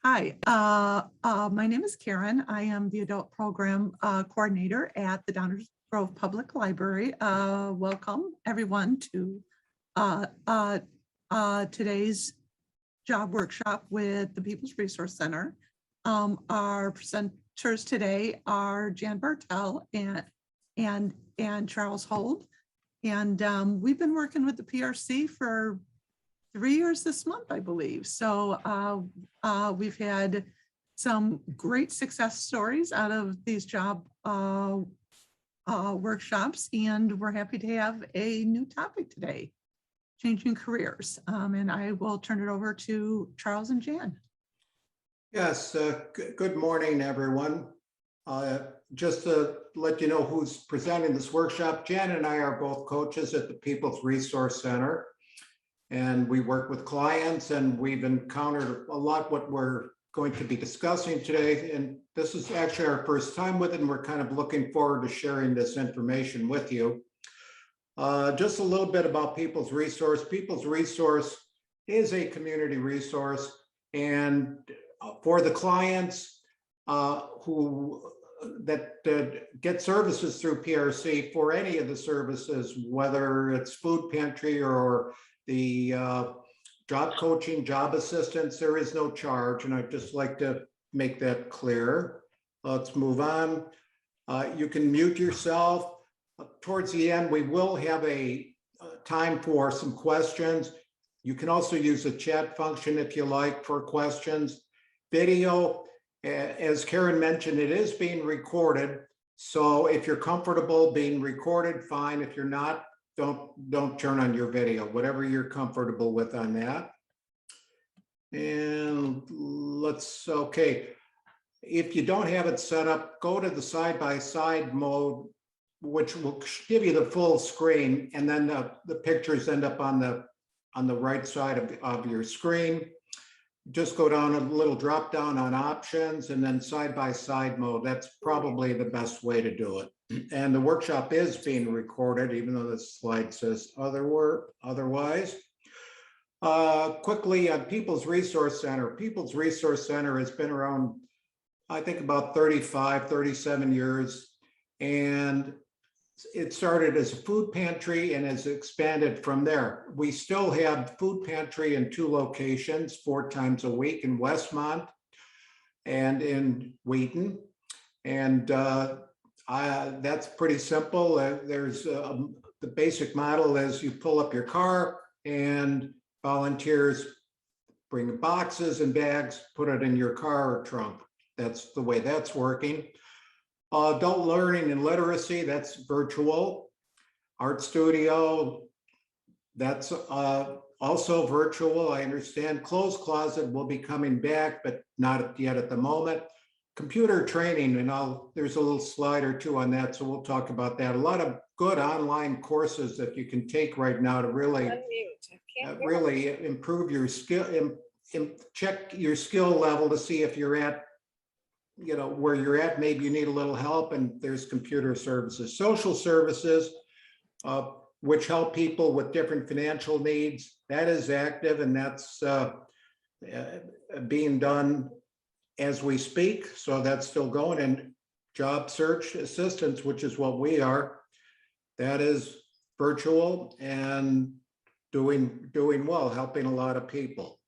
Hi, my name is Karen. I am the adult program coordinator at the Downers Grove Public Library. Welcome everyone to today's job workshop with the People's Resource Center. Our presenters today are Jan Bartel and Charles Holt. And we've been working with the PRC for 3 years this month, I believe. So we've had some great success stories out of these job workshops, and we're happy to have a new topic today, changing careers. And I will turn it over to Charles and Jan. Yes, good morning, everyone. Just to let you know who's presenting this workshop, Jan and I are both coaches at the People's Resource Center. And we work with clients, and we've encountered a lot what we're going to be discussing today. And this is actually our first time with it, and we're kind of looking forward to sharing this information with you. Just a little bit about People's Resource. People's Resource is a community resource, and for the clients who get services through PRC for any of the services, whether it's food pantry or the job coaching, job assistance, there is no charge, and I'd just like to make that clear. Let's move on. You can mute yourself. Towards the end, we will have a time for some questions. You can also use the chat function if you like for questions. Video, as Karen mentioned, it is being recorded. So if you're comfortable being recorded, fine. If you're not, don't turn on your video, whatever you're comfortable with on that. And okay. If you don't have it set up, go to the side-by-side mode, which will give you the full screen, and then the pictures end up on the right side of your screen. Just go down a little drop down on options, and then side-by-side mode. That's probably the best way to do it. And the workshop is being recorded, even though the slide says otherwise. Quickly on People's Resource Center. People's Resource Center has been around, I think, about 35, 37 years. And it started as a food pantry and has expanded from there. We still have food pantry in 2 locations, 4 times a week, in Westmont and in Wheaton. And that's pretty simple. There's the basic model is you pull up your car and volunteers bring boxes and bags, put it in your car or trunk. That's the way that's working. Adult learning and literacy, that's virtual. Art studio, that's also virtual, I understand. Clothes closet will be coming back, but not yet at the moment. Computer training, and there's a little slide or 2 on that, so we'll talk about that. A lot of good online courses that you can take right now to really improve your skill, check your skill level to see if you're at, where you're at. Maybe you need a little help, and there's computer services. Social services, which help people with different financial needs, that is active, and that's being done as we speak, so that's still going. And job search assistance, which is what we are, that is virtual and doing well, helping a lot of people.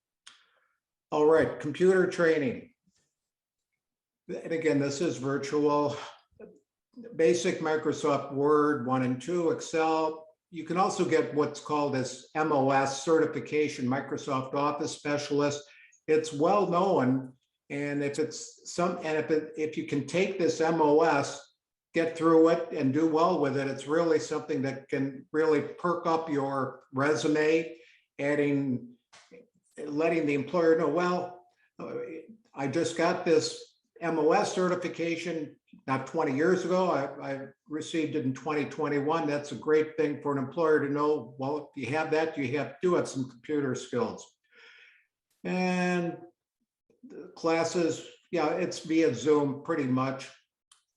All right, computer training. And again, this is virtual. Basic Microsoft Word 1 and 2, Excel. You can also get what's called this MOS certification, Microsoft Office Specialist. It's well known. And if you can take this MOS, get through it and do well with it, it's really something that can really perk up your resume, letting the employer know, well, I just got this MOS certification not 20 years ago. I received it in 2021. That's a great thing for an employer to know. Well, if you have that, you do have some computer skills. And classes, yeah, it's via Zoom pretty much.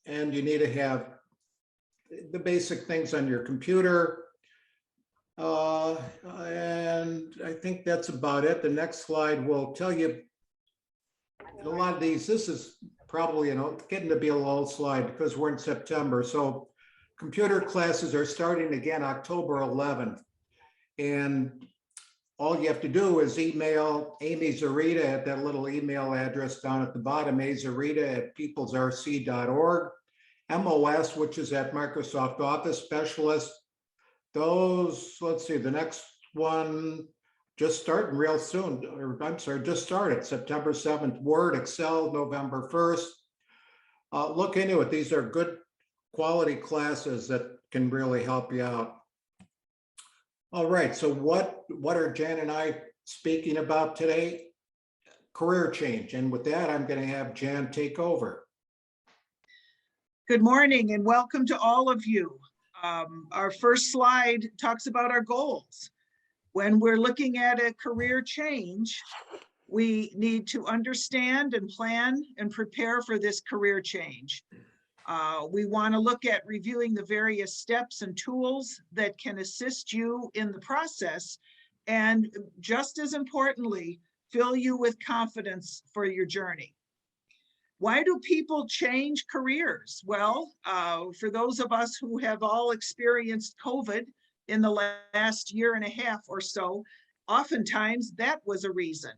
And you need to have the basic things on your computer. And I think that's about it. The next slide will tell you a lot of these, this is probably, getting to be a low slide because we're in September. So computer classes are starting again October 11th. And all you have to do is email Amy Zarita at that little email address down at the bottom, azarita@peoplesrc.org. MOS, which is at Microsoft Office Specialist. Those, let's see, the next one just starting real soon, or I'm sorry, just started September 7th. Word, Excel, November 1st. Look into it. These are good quality classes that can really help you out. All right, so what are Jan and I speaking about today? Career change. And with that, I'm going to have Jan take over. Good morning and welcome to all of you. Our first slide talks about our goals. When we're looking at a career change, we need to understand and plan and prepare for this career change. We want to look at reviewing the various steps and tools that can assist you in the process, and just as importantly, fill you with confidence for your journey. Why do people change careers? Well, for those of us who have all experienced COVID in the last year and a half or so, oftentimes that was a reason.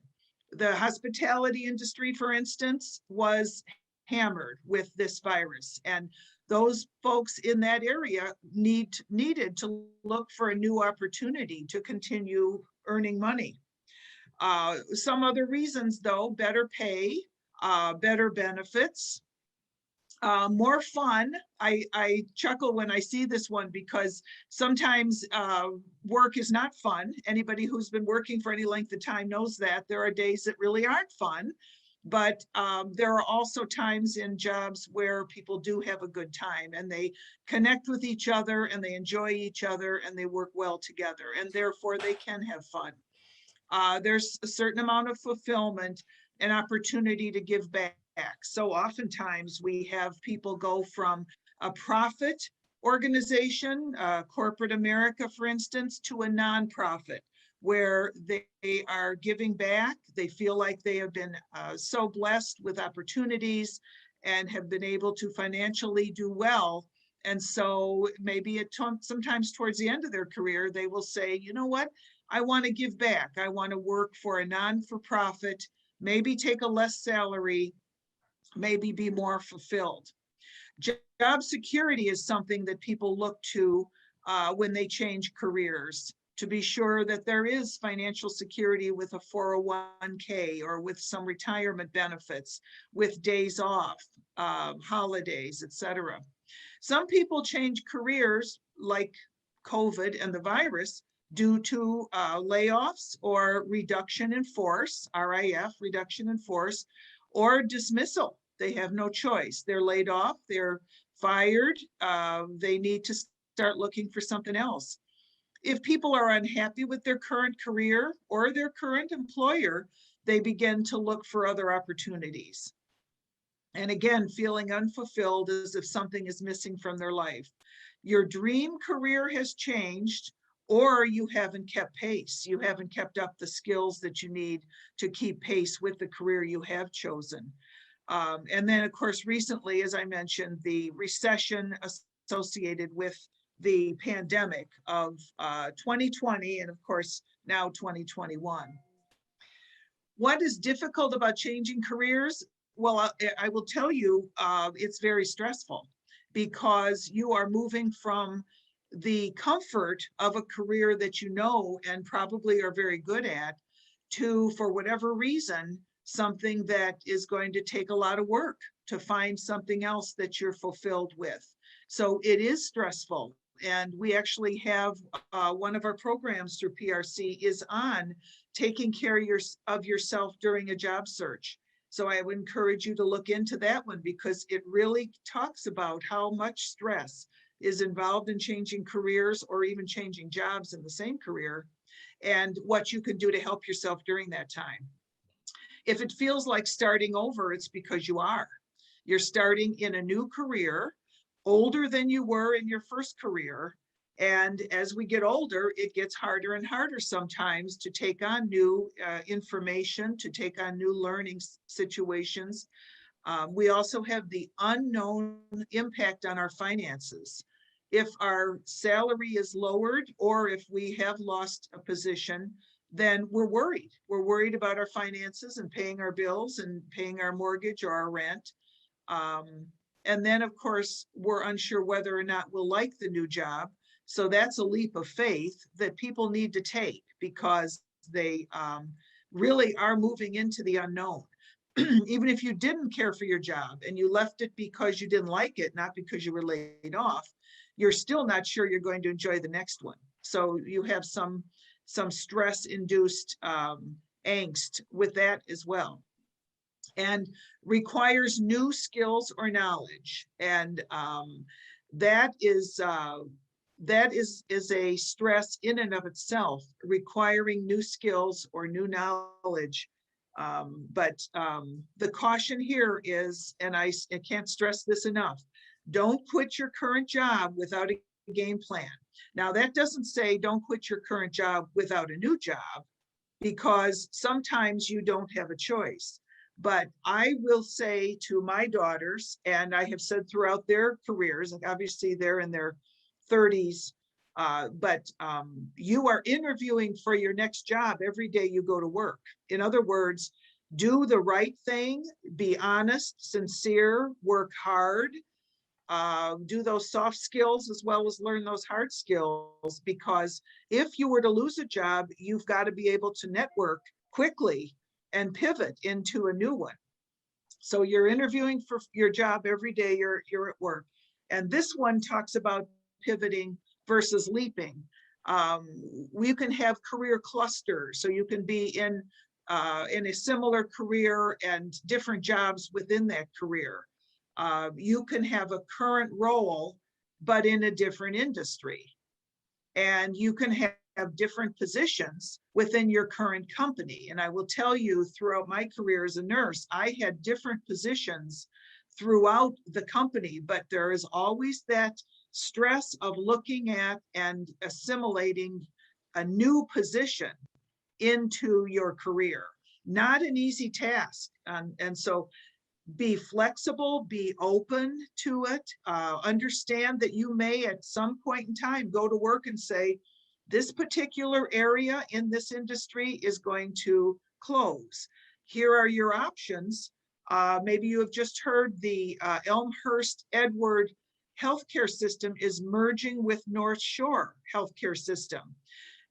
The hospitality industry, for instance, was hammered with this virus, and those folks in that area needed to look for a new opportunity to continue earning money. Some other reasons though: better pay, better benefits, more fun. I chuckle when I see this one because sometimes work is not fun. Anybody who's been working for any length of time knows that there are days that really aren't fun, but there are also times in jobs where people do have a good time and they connect with each other and they enjoy each other and they work well together, and therefore they can have fun. There's a certain amount of fulfillment and opportunity to give back. So oftentimes we have people go from a profit organization, corporate America, for instance, to a nonprofit where they are giving back. They feel like they have been so blessed with opportunities and have been able to financially do well. And so maybe sometimes towards the end of their career, they will say, you know what, I want to give back. I want to work for a non-for-profit, maybe take a less salary, maybe be more fulfilled. Job security is something that people look to when they change careers, to be sure that there is financial security with a 401k or with some retirement benefits, with days off, holidays, etc. Some people change careers like COVID and the virus due to layoffs or reduction in force, RIF, reduction in force, or dismissal. They have no choice. They're laid off, they're fired, they need to start looking for something else. If people are unhappy with their current career or their current employer, they begin to look for other opportunities. And again, feeling unfulfilled as if something is missing from their life. Your dream career has changed, or you haven't kept pace. You haven't kept up the skills that you need to keep pace with the career you have chosen. And then, of course, recently, as I mentioned, the recession associated with the pandemic of 2020 and, of course, now 2021. What is difficult about changing careers? Well, I will tell you, it's very stressful because you are moving from the comfort of a career that you know and probably are very good at to, for whatever reason, something that is going to take a lot of work to find something else that you're fulfilled with. So it is stressful. And we actually have one of our programs through PRC is on taking care of yourself during a job search. So I would encourage you to look into that one because it really talks about how much stress is involved in changing careers or even changing jobs in the same career, and what you can do to help yourself during that time. If it feels like starting over, it's because you are. You're starting in a new career, older than you were in your first career, And as we get older, it gets harder and harder sometimes to take on new information, to take on new learning situations. We also have the unknown impact on our finances. If our salary is lowered or if we have lost a position, then we're worried. We're worried about our finances and paying our bills and paying our mortgage or our rent. And then, of course, we're unsure whether or not we'll like the new job. So that's a leap of faith that people need to take because they really are moving into the unknown. Even if you didn't care for your job and you left it because you didn't like it, not because you were laid off, you're still not sure you're going to enjoy the next one. So you have some stress-induced angst with that as well. And requires new skills or knowledge. And that is a stress in and of itself, requiring new skills or new knowledge. But the caution here is, and I can't stress this enough, don't quit your current job without a game plan. Now, that doesn't say don't quit your current job without a new job, because sometimes you don't have a choice. But I will say to my daughters, and I have said throughout their careers, and obviously they're in their 30s, but you are interviewing for your next job every day you go to work. In other words, do the right thing, be honest, sincere, work hard, do those soft skills as well as learn those hard skills, because if you were to lose a job, you've got to be able to network quickly and pivot into a new one. So you're interviewing for your job every day you're at work. And this one talks about pivoting versus leaping. We can have career clusters, so you can be in a similar career and different jobs within that career. You can have a current role, but in a different industry. And you can have different positions within your current company. And I will tell you, throughout my career as a nurse, I had different positions throughout the company, but there is always that stress of looking at and assimilating a new position into your career. Not an easy task. And so be flexible, be open to it, understand that you may at some point in time go to work and say, this particular area in this industry is going to close. Here are your options. Maybe you have just heard the Elmhurst Edward healthcare system is merging with North Shore healthcare system.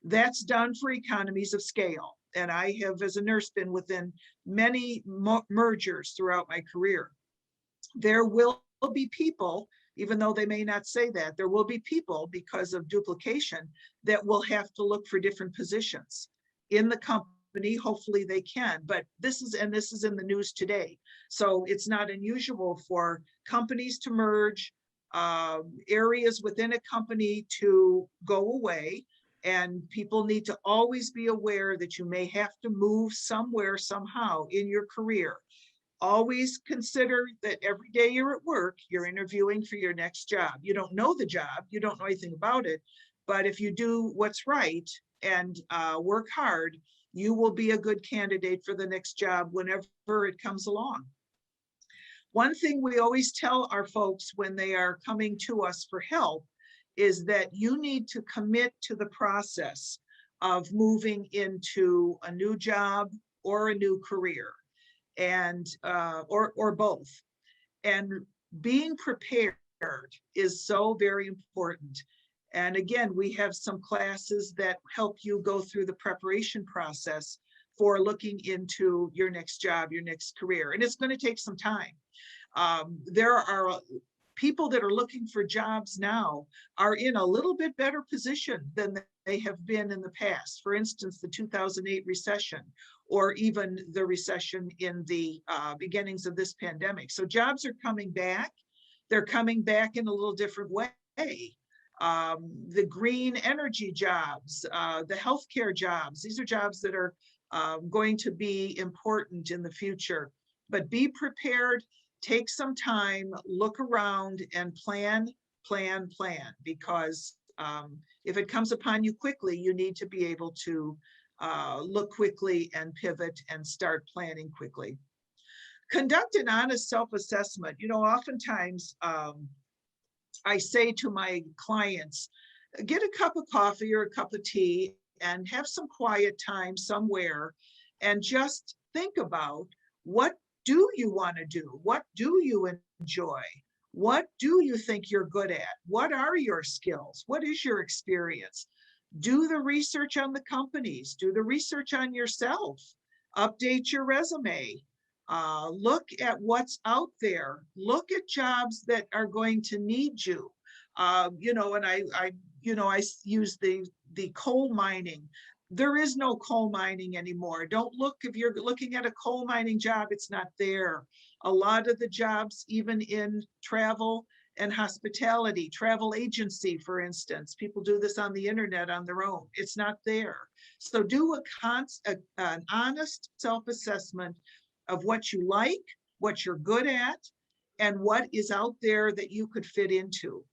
That's done for economies of scale. And I have, as a nurse, been within many mergers throughout my career. There will be people, even though they may not say that, there will be people, because of duplication, that will have to look for different positions in the company. Hopefully they can, but this is in the news today. So it's not unusual for companies to merge, areas within a company to go away. And people need to always be aware that you may have to move somewhere, somehow in your career. Always consider that every day you're at work, you're interviewing for your next job. You don't know the job, you don't know anything about it, but if you do what's right and work hard, you will be a good candidate for the next job whenever it comes along. One thing we always tell our folks when they are coming to us for help is that you need to commit to the process of moving into a new job or a new career, and or both. And being prepared is so very important. And again, we have some classes that help you go through the preparation process for looking into your next job, your next career. And it's going to take some time. There are people that are looking for jobs now are in a little bit better position than they have been in the past. For instance, the 2008 recession, or even the recession in the beginnings of this pandemic. So jobs are coming back. They're coming back in a little different way. The green energy jobs, the healthcare jobs, these are jobs that are going to be important in the future. But be prepared. Take some time, look around and plan, because if it comes upon you quickly, you need to be able to look quickly and pivot and start planning quickly. Conduct an honest self-assessment. You know, oftentimes I say to my clients, get a cup of coffee or a cup of tea and have some quiet time somewhere and just think about, what do you want to do? What do you enjoy? What do you think you're good at? What are your skills? What is your experience? Do the research on the companies, do the research on yourself, update your resume, look at what's out there, look at jobs that are going to need you. You know, and I use the coal mining. There is no coal mining anymore. Don't look, if you're looking at a coal mining job, it's not there. A lot of the jobs, even in travel and hospitality, travel agency, for instance, people do this on the internet on their own. It's not there. So do an honest self-assessment of what you like, what you're good at, and what is out there that you could fit into.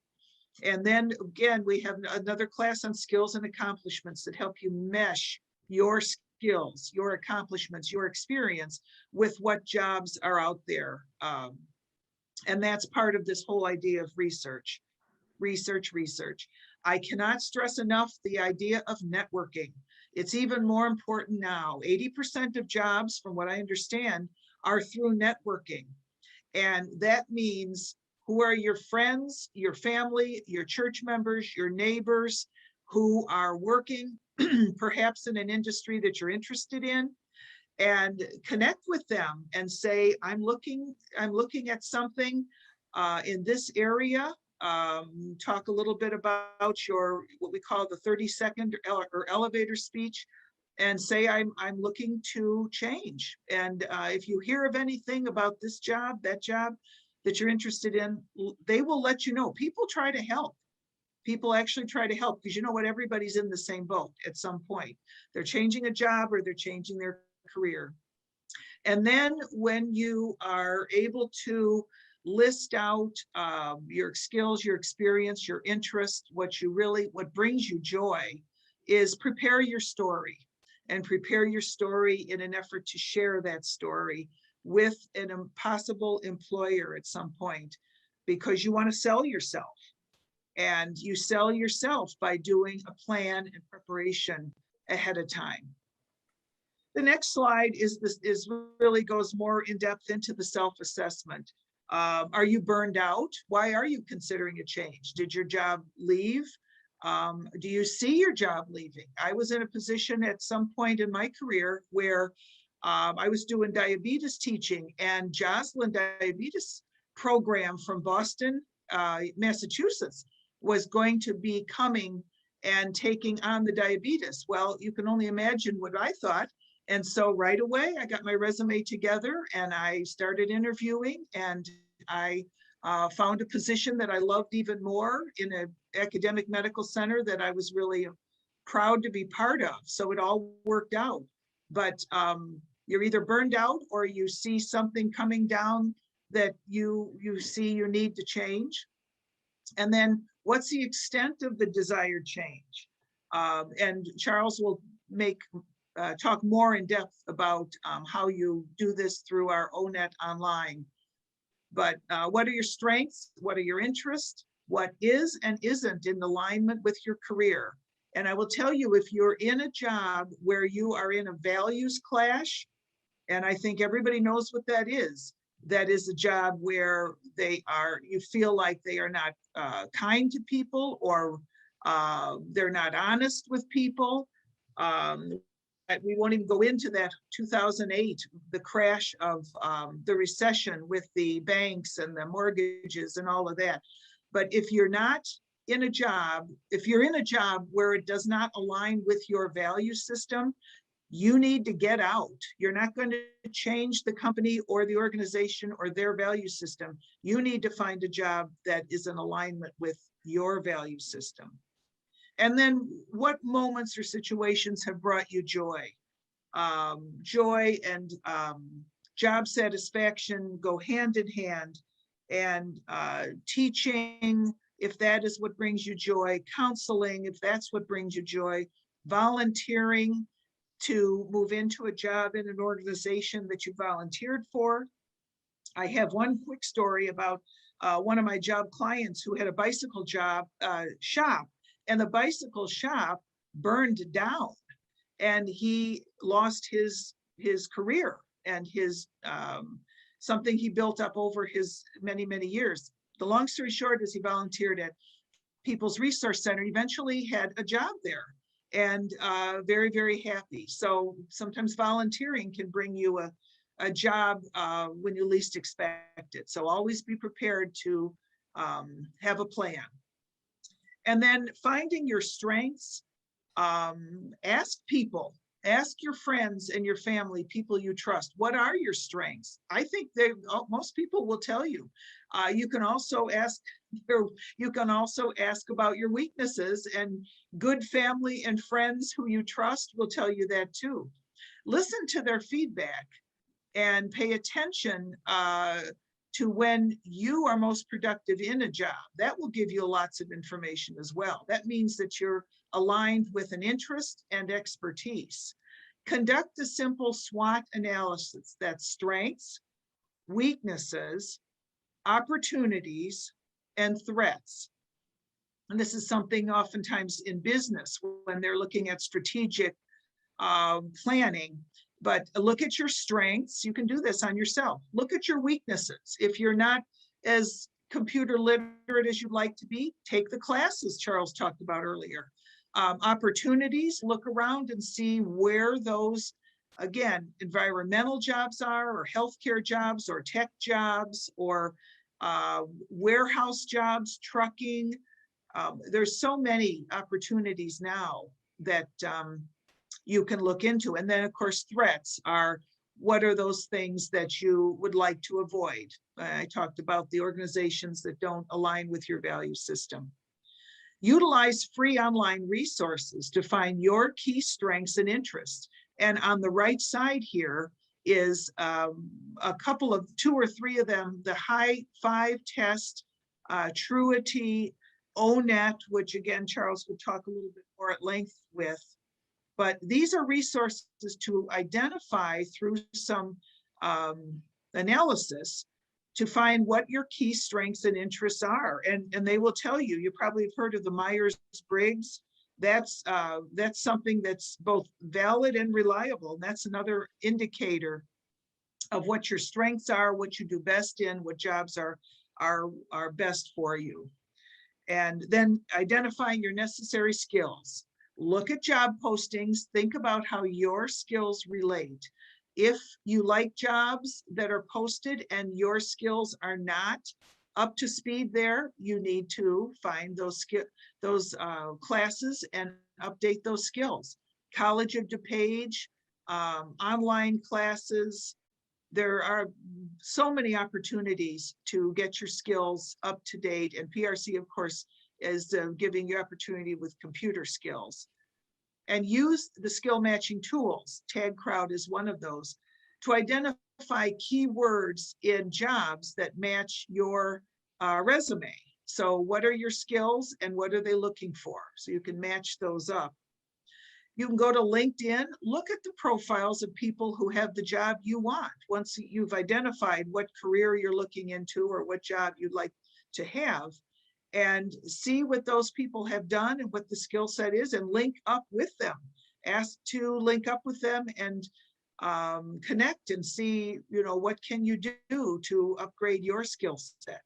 And then again, we have another class on skills and accomplishments that help you mesh your skills, your accomplishments, your experience with what jobs are out there. And that's part of this whole idea of research. I cannot stress enough the idea of networking. It's even more important now. 80% of jobs, from what I understand, are through networking. And that means, who are your friends, your family, your church members, your neighbors who are working perhaps in an industry that you're interested in, and connect with them and say, I'm looking at something in this area. Talk a little bit about your, what we call the 30-second or elevator speech, and say, I'm looking to change. And if you hear of anything about this job, that job that you're interested in, they will let you know. People try to help. People actually try to help, because you know what, everybody's in the same boat at some point. They're changing a job or they're changing their career. And then when you are able to list out your skills, your experience, your interest, what brings you joy, is prepare your story, and prepare your story in an effort to share that story with an impossible employer at some point, because you want to sell yourself. And you sell yourself by doing a plan and preparation ahead of time. The next slide is really goes more in depth into the self-assessment. Are you burned out? Why are you considering a change? Did your job leave? Do you see your job leaving? I was in a position at some point in my career where I was doing diabetes teaching, and Joslin Diabetes Program from Boston, Massachusetts, was going to be coming and taking on the diabetes. Well, you can only imagine what I thought. And so right away, I got my resume together and I started interviewing, and I found a position that I loved even more in an academic medical center that I was really proud to be part of. So it all worked out. But you're either burned out, or you see something coming down that you see you need to change. And then what's the extent of the desired change? And Charles will talk more in depth about how you do this through our ONET online. But what are your strengths? What are your interests? What is and isn't in alignment with your career? And I will tell you, if you're in a job where you are in a values clash, and I think everybody knows what that is a job where you feel like they are not kind to people, or they're not honest with people. We won't even go into that 2008, the crash of the recession with the banks and the mortgages and all of that. But if you're not in a job, if you're in a job where it does not align with your value system, you need to get out. You're not going to change the company or the organization or their value system. You need to find a job that is in alignment with your value system. And then what moments or situations have brought you joy? Joy and job satisfaction go hand in hand. And teaching if that is what brings you joy, counseling, if that's what brings you joy, volunteering to move into a job in an organization that you volunteered for. I have one quick story about one of my job clients who had a bicycle shop, and the bicycle shop burned down, and he lost his career and his something he built up over his many years. The long story short is he volunteered at People's Resource Center, eventually had a job there, and very happy. So sometimes volunteering can bring you a job when you least expect it. So always be prepared to have a plan. And then finding your strengths, ask people, ask your friends and your family, people you trust, what are your strengths? I think most people will tell you. You can also ask about your weaknesses, and good family and friends who you trust will tell you that too. Listen to their feedback and pay attention to when you are most productive in a job. That will give you lots of information as well. That means that you're aligned with an interest and expertise. Conduct a simple SWOT analysis. That's strengths, weaknesses, opportunities, and threats. And this is something oftentimes in business when they're looking at strategic planning. But look at your strengths. You can do this on yourself. Look at your weaknesses. If you're not as computer literate as you'd like to be, take the classes Charles talked about earlier. Opportunities, look around and see where those, again, environmental jobs are, or healthcare jobs, or tech jobs, or warehouse jobs, trucking. There's so many opportunities now that you can look into. And then of course, threats are, what are those things that you would like to avoid? I talked about the organizations that don't align with your value system. Utilize free online resources to find your key strengths and interests. And on the right side here is a couple of 2 or 3 of them, the High 5 test, Truity, ONET, which again, Charles will talk a little bit more at length with. But these are resources to identify through some analysis to find what your key strengths and interests are. And they will tell you, you probably have heard of the Myers-Briggs. That's something that's both valid and reliable. And that's another indicator of what your strengths are, what you do best in, what jobs are best for you. And then identifying your necessary skills. Look at job postings, think about how your skills relate. If you like jobs that are posted and your skills are not up to speed there, you need to find those classes and update those skills. College of DuPage, online classes. There are so many opportunities to get your skills up to date, and PRC, of course, is giving you opportunity with computer skills. And use the skill matching tools. Tag Crowd is one of those, to identify keywords in jobs that match your resume. So what are your skills and what are they looking for? So you can match those up. You can go to LinkedIn, look at the profiles of people who have the job you want. Once you've identified what career you're looking into or what job you'd like to have, and see what those people have done and what the skill set is, and link up with them. Ask to link up with them and connect and see, what can you do to upgrade your skill set.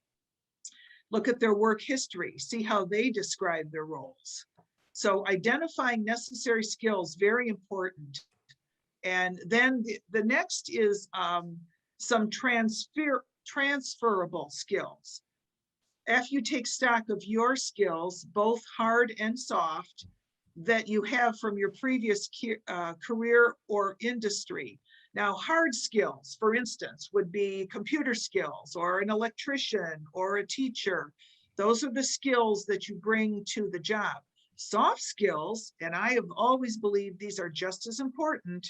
Look at their work history, see how they describe their roles. So identifying necessary skills, very important. And then the next is some transferable skills. After you take stock of your skills, both hard and soft, that you have from your previous career or industry. Now, hard skills, for instance, would be computer skills or an electrician or a teacher. Those are the skills that you bring to the job. Soft skills, and I have always believed these are just as important,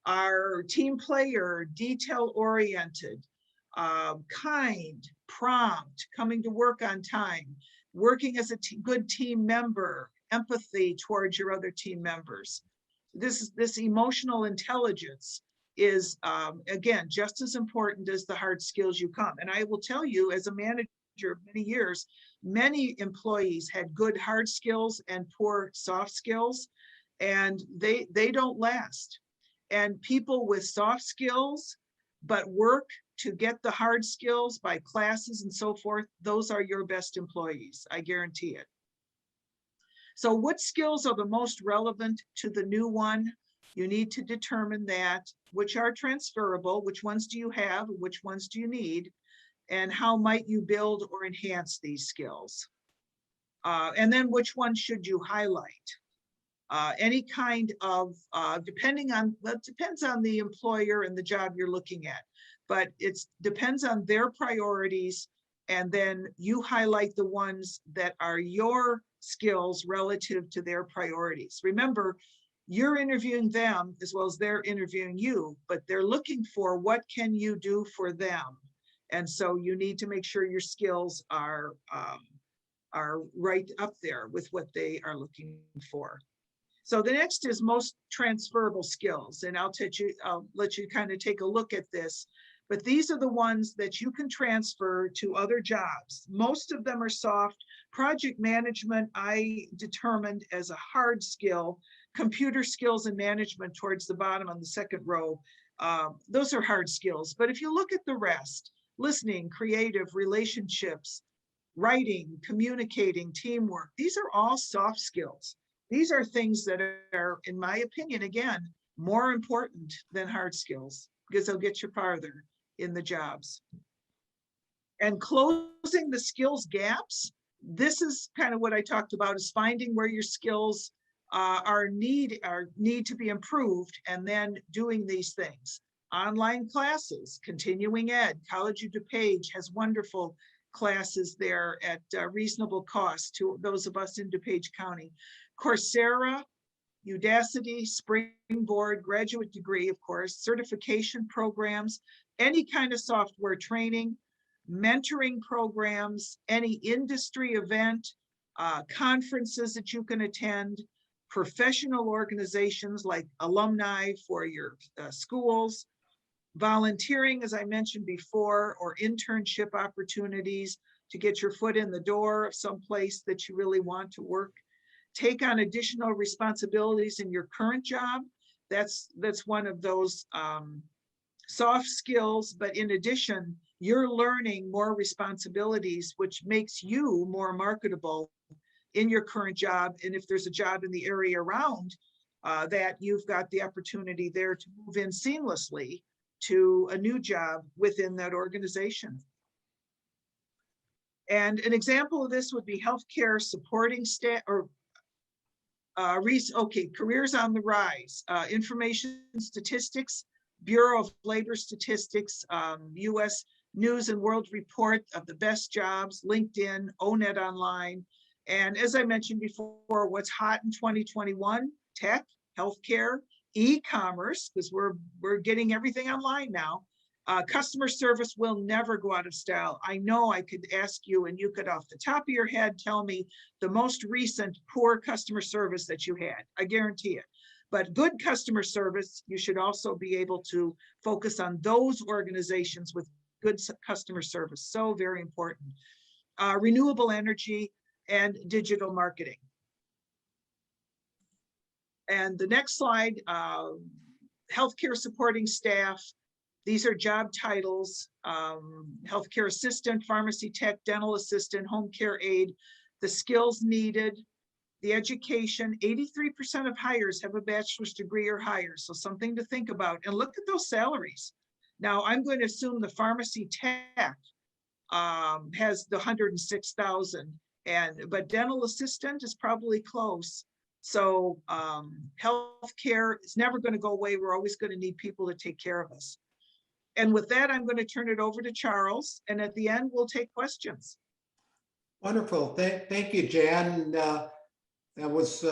are team player, detail-oriented, kind, prompt, coming to work on time, working as a good team member, empathy towards your other team members. This emotional intelligence is, again, just as important as the hard skills you come. And I will tell you, as a manager of many years, many employees had good hard skills and poor soft skills, and they don't last. And people with soft skills, but work to get the hard skills by classes and so forth, those are your best employees, I guarantee it. So what skills are the most relevant to the new one? You need to determine that, which are transferable, which ones do you have, which ones do you need, and how might you build or enhance these skills? And then which one should you highlight? Any kind of, depending on, that depends on the employer and the job you're looking at, but it depends on their priorities, and then you highlight the ones that are your skills relative to their priorities. Remember, you're interviewing them as well as they're interviewing you, but they're looking for what can you do for them. And so you need to make sure your skills are right up there with what they are looking for. So the next is most transferable skills. And I'll let you kind of take a look at this, but these are the ones that you can transfer to other jobs. Most of them are soft. Project management, I determined as a hard skill. Computer skills and management towards the bottom on the second row, those are hard skills. But if you look at the rest, listening, creative, relationships, writing, communicating, teamwork, these are all soft skills. These are things that are, in my opinion, again, more important than hard skills because they'll get you farther in the jobs. And closing the skills gaps, this is kind of what I talked about, is finding where your skills need to be improved, and then doing these things. Online classes, continuing ed, College of DuPage has wonderful classes there at reasonable cost to those of us in DuPage County. Coursera, Udacity, Springboard, graduate degree, of course, certification programs, any kind of software training, mentoring programs, any industry event, conferences that you can attend, professional organizations like alumni for your schools, volunteering, as I mentioned before, or internship opportunities to get your foot in the door of some place that you really want to work. Take on additional responsibilities in your current job. That's one of those soft skills, but in addition, you're learning more responsibilities, which makes you more marketable in your current job. And if there's a job in the area around that, you've got the opportunity there to move in seamlessly to a new job within that organization. And an example of this would be healthcare supporting staff, or careers on the rise, information statistics, Bureau of Labor Statistics, US News and World Report of the best jobs, LinkedIn, ONET Online. And as I mentioned before, what's hot in 2021, tech, healthcare, e-commerce, because we're getting everything online now. Customer service will never go out of style. I know I could ask you and you could off the top of your head tell me the most recent poor customer service that you had. I guarantee it. But good customer service, you should also be able to focus on those organizations with good customer service. So very important. Renewable energy and digital marketing. And the next slide, healthcare supporting staff. These are job titles, healthcare assistant, pharmacy tech, dental assistant, home care aide, the skills needed, the education. 83% of hires have a bachelor's degree or higher, so something to think about. And look at those salaries. Now, I'm going to assume the pharmacy tech has the 106,000, but dental assistant is probably close. So healthcare is never going to go away. We're always going to need people to take care of us. And with that, I'm going to turn it over to Charles. And at the end, we'll take questions. Wonderful. Thank you, Jan. That was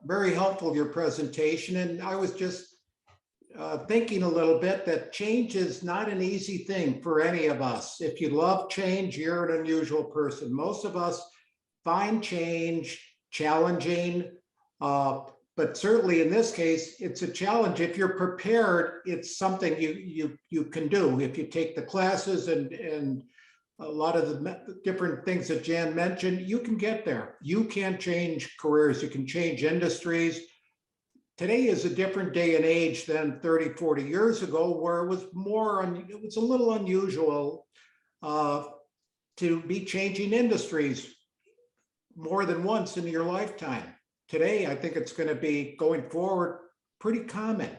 very helpful, your presentation. And I was just thinking a little bit that change is not an easy thing for any of us. If you love change, you're an unusual person. Most of us find change challenging. But certainly in this case, it's a challenge. If you're prepared, it's something you can do. If you take the classes and a lot of the different things that Jan mentioned, you can get there. You can change careers, you can change industries. Today is a different day and age than 30, 40 years ago, where it was it was a little unusual to be changing industries more than once in your lifetime. Today, I think it's going to be going forward pretty common.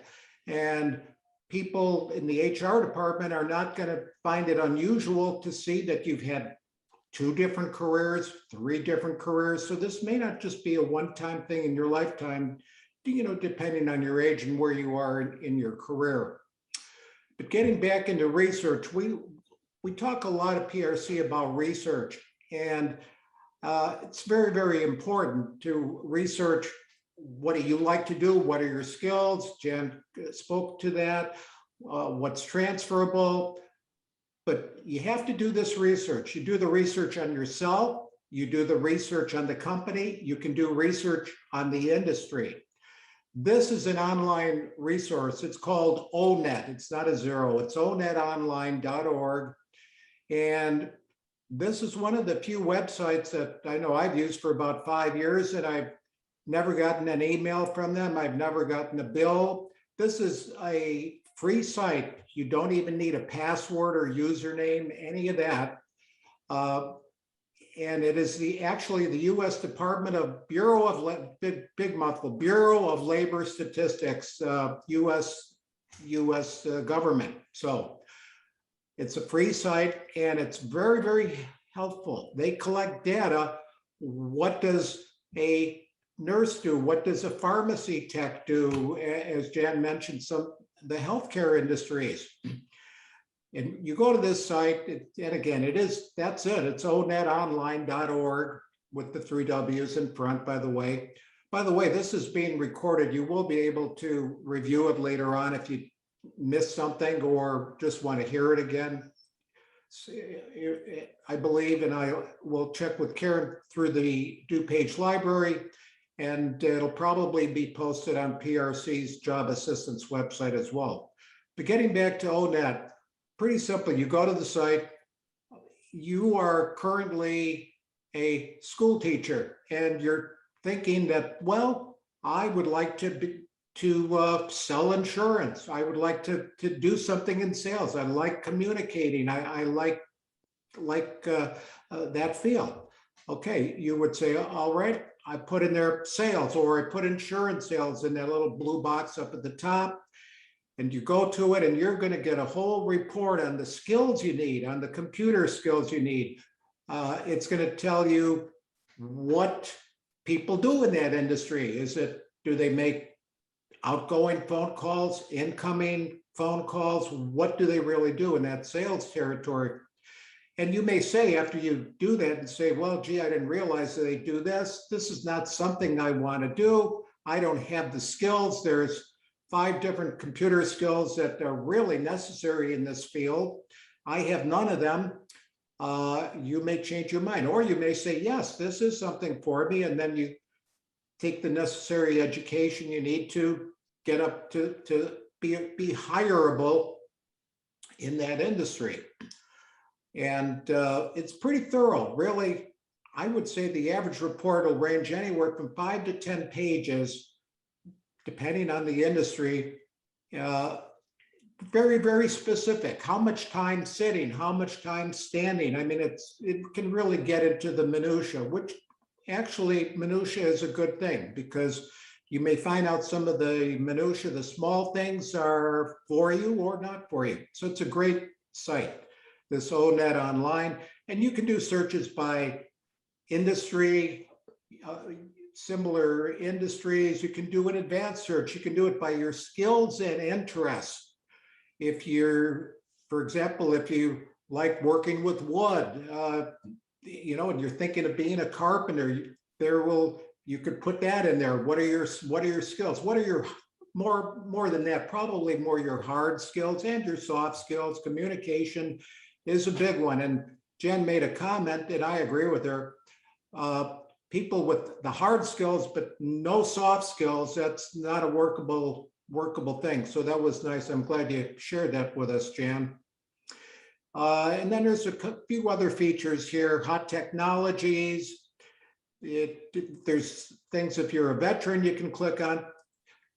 And people in the HR department are not going to find it unusual to see that you've had 2 different careers, 3 different careers. So this may not just be a one-time thing in your lifetime, depending on your age and where you are in your career. But getting back into research, we talk a lot at PRC about research, and it's very, very important to research. What do you like to do? What are your skills? Jan spoke to that. What's transferable? But you have to do this research. You do the research on yourself. You do the research on the company. You can do research on the industry. This is an online resource. It's called ONET. It's not a zero. It's onetonline.org. And this is one of the few websites that I know I've used for about 5 years, and I've never gotten an email from them. I've never gotten a bill. This is a free site. You don't even need a password or username, any of that. And it is actually the U.S. Department of Bureau of big mouthful, Bureau of Labor Statistics, U.S. government. So it's a free site, and it's very, very helpful. They collect data. What does a nurse do? What does a pharmacy tech do? As Jan mentioned, the healthcare industries. And you go to this site, and again, that's it. It's onetonline.org with the 3 W's in front, by the way. By the way, this is being recorded. You will be able to review it later on if you missed something or just want to hear it again. I believe, and I will check with Karen through the DuPage library, and it'll probably be posted on PRC's Job Assistance website as well. But getting back to ONET, pretty simple. You go to the site. You are currently a school teacher, and you're thinking that, well, I would like to sell insurance. I would like to do something in sales. I like communicating. I like that field. Okay, you would say, all right, I put in there sales, or I put insurance sales in that little blue box up at the top. And you go to it, and you're going to get a whole report on the skills you need, on the computer skills you need. It's going to tell you what people do in that industry. Do they make outgoing phone calls, incoming phone calls? What do they really do in that sales territory? And you may say, after you do that, and say, well, gee, I didn't realize that they do this. This is not something I want to do. I don't have the skills. There's 5 different computer skills that are really necessary in this field. I have none of them. You may change your mind, or you may say, yes, this is something for me. And then you take the necessary education you need to get up to be hireable in that industry. And it's pretty thorough, really. I would say the average report will range anywhere from 5 to 10 pages, depending on the industry. Very, very specific. How much time sitting, how much time standing. I mean, it can really get into the minutia, which actually minutia is a good thing, because you may find out some of the minutia, the small things, are for you or not for you. So it's a great site, this ONET online, and you can do searches by industry, similar industries. You can do an advanced search. You can do it by your skills and interests. If you're, for example, if you like working with wood, and you're thinking of being a carpenter, you could put that in there. What are your skills? What are your more than that, probably more your hard skills and your soft skills. Communication is a big one. And Jen made a comment, and I agree with her. people with the hard skills, but no soft skills, that's not a workable thing. So that was nice. I'm glad you shared that with us, Jan. And then there's a few other features here, hot technologies. There's things, if you're a veteran, you can click on.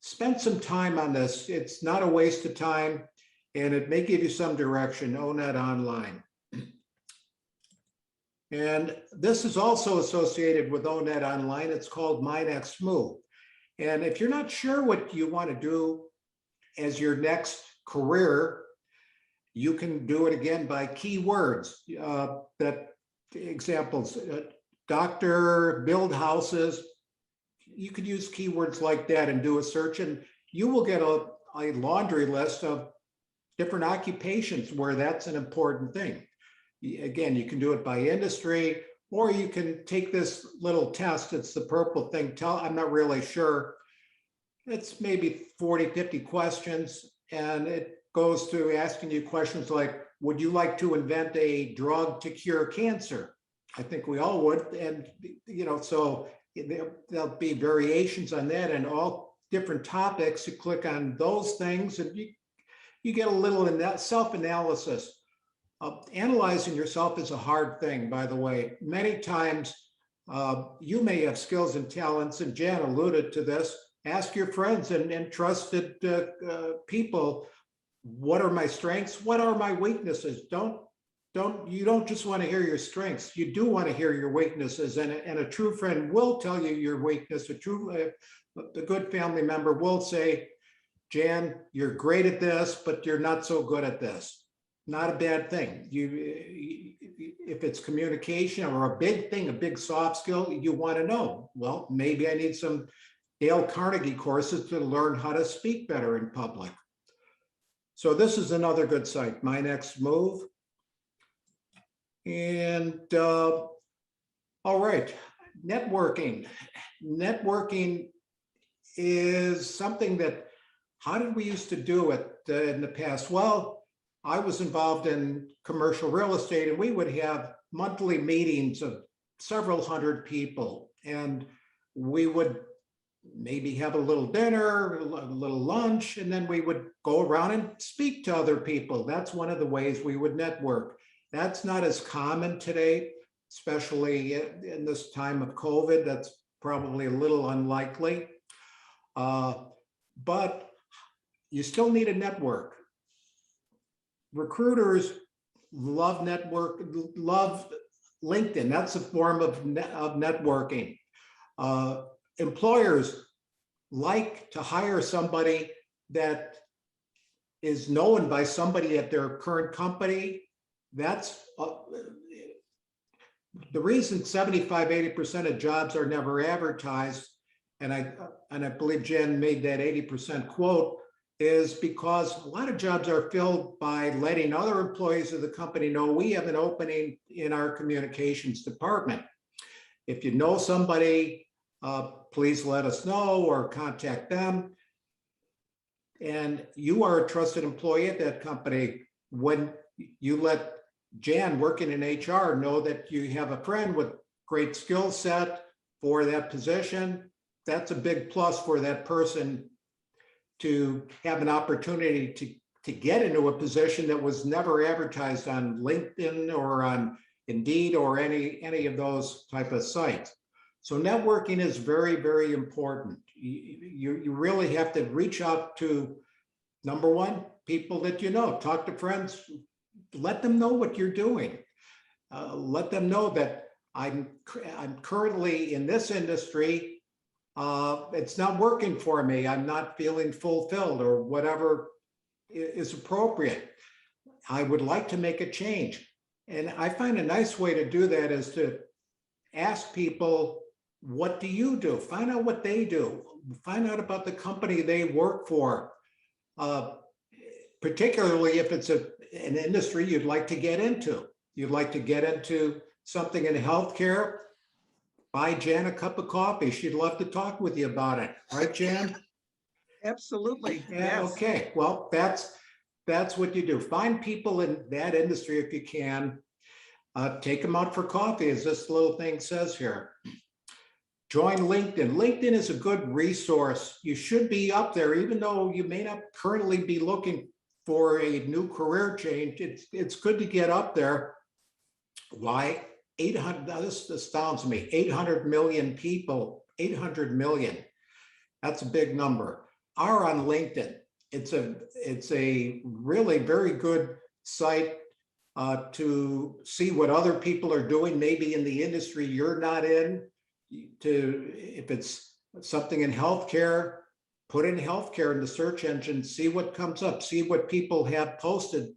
Spend some time on this. It's not a waste of time, and it may give you some direction. ONET Online. And this is also associated with ONET Online. It's called My Next Move. And if you're not sure what you want to do as your next career, you can do it again by keywords. That examples, doctor, build houses. You could use keywords like that and do a search, and you will get a laundry list of different occupations where that's an important thing. Again, you can do it by industry, or you can take this little test. It's the purple thing. I'm not really sure. It's maybe 40, 50 questions, and it goes through asking you questions like, would you like to invent a drug to cure cancer? I think we all would. And, so there'll be variations on that and all different topics. You click on those things and you get a little in that self-analysis. Analyzing yourself is a hard thing, by the way. Many times you may have skills and talents, and Jan alluded to this. Ask your friends and trusted people, what are my strengths? What are my weaknesses? You don't just want to hear your strengths. You do want to hear your weaknesses, and a true friend will tell you your weakness. A good family member will say, Jan, you're great at this, but you're not so good at this. Not a bad thing. If it's communication or a big thing, a big soft skill, you want to know, well, maybe I need some Dale Carnegie courses to learn how to speak better in public. So this is another good site, My Next Move. And all right, networking. Networking is something that, how did we used to do it in the past? Well, I was involved in commercial real estate, and we would have monthly meetings of several hundred people, and we would maybe have a little dinner, a little lunch, and then we would go around and speak to other people. That's one of the ways we would network. That's not as common today, especially in this time of COVID. That's probably a little unlikely, but you still need a network. Recruiters love LinkedIn. That's a form of networking. Employers like to hire somebody that is known by somebody at their current company. That's the reason 75–80% of jobs are never advertised. And I believe Jen made that 80% quote, is because a lot of jobs are filled by letting other employees of the company know we have an opening in our communications department. If you know somebody, please let us know or contact them. And you are a trusted employee at that company. When you let Jan working in HR know that you have a friend with great skill set for that position, that's a big plus for that person to have an opportunity to get into a position that was never advertised on LinkedIn or on Indeed or any of those type of sites. So networking is very, very important. You really have to reach out to, number one, people that you know. Talk to friends. Let them know what you're doing. Let them know that I'm currently in this industry. It's not working for me. I'm not feeling fulfilled, or whatever is appropriate. I would like to make a change. And I find a nice way to do that is to ask people, what do you do? Find out what they do. Find out about the company they work for, particularly if it's an industry you'd like to get into. You'd like to get into something in healthcare. Buy Jan a cup of coffee. She'd love to talk with you about it. Right, Jan? Absolutely. Yeah, Yes. okay. Well, that's what you do. Find people in that industry if you can. take them out for coffee, as this little thing says here. Join LinkedIn. LinkedIn is a good resource. You should be up there, even though you may not currently be looking for a new career change. It's good to get up there. Why? 800, now this astounds me, 800 million people, 800 million. That's a big number, are on LinkedIn. It's a really very good site to see what other people are doing, maybe in the industry you're not in. If it's something in healthcare, put in healthcare in the search engine, see what comes up, see what people have posted.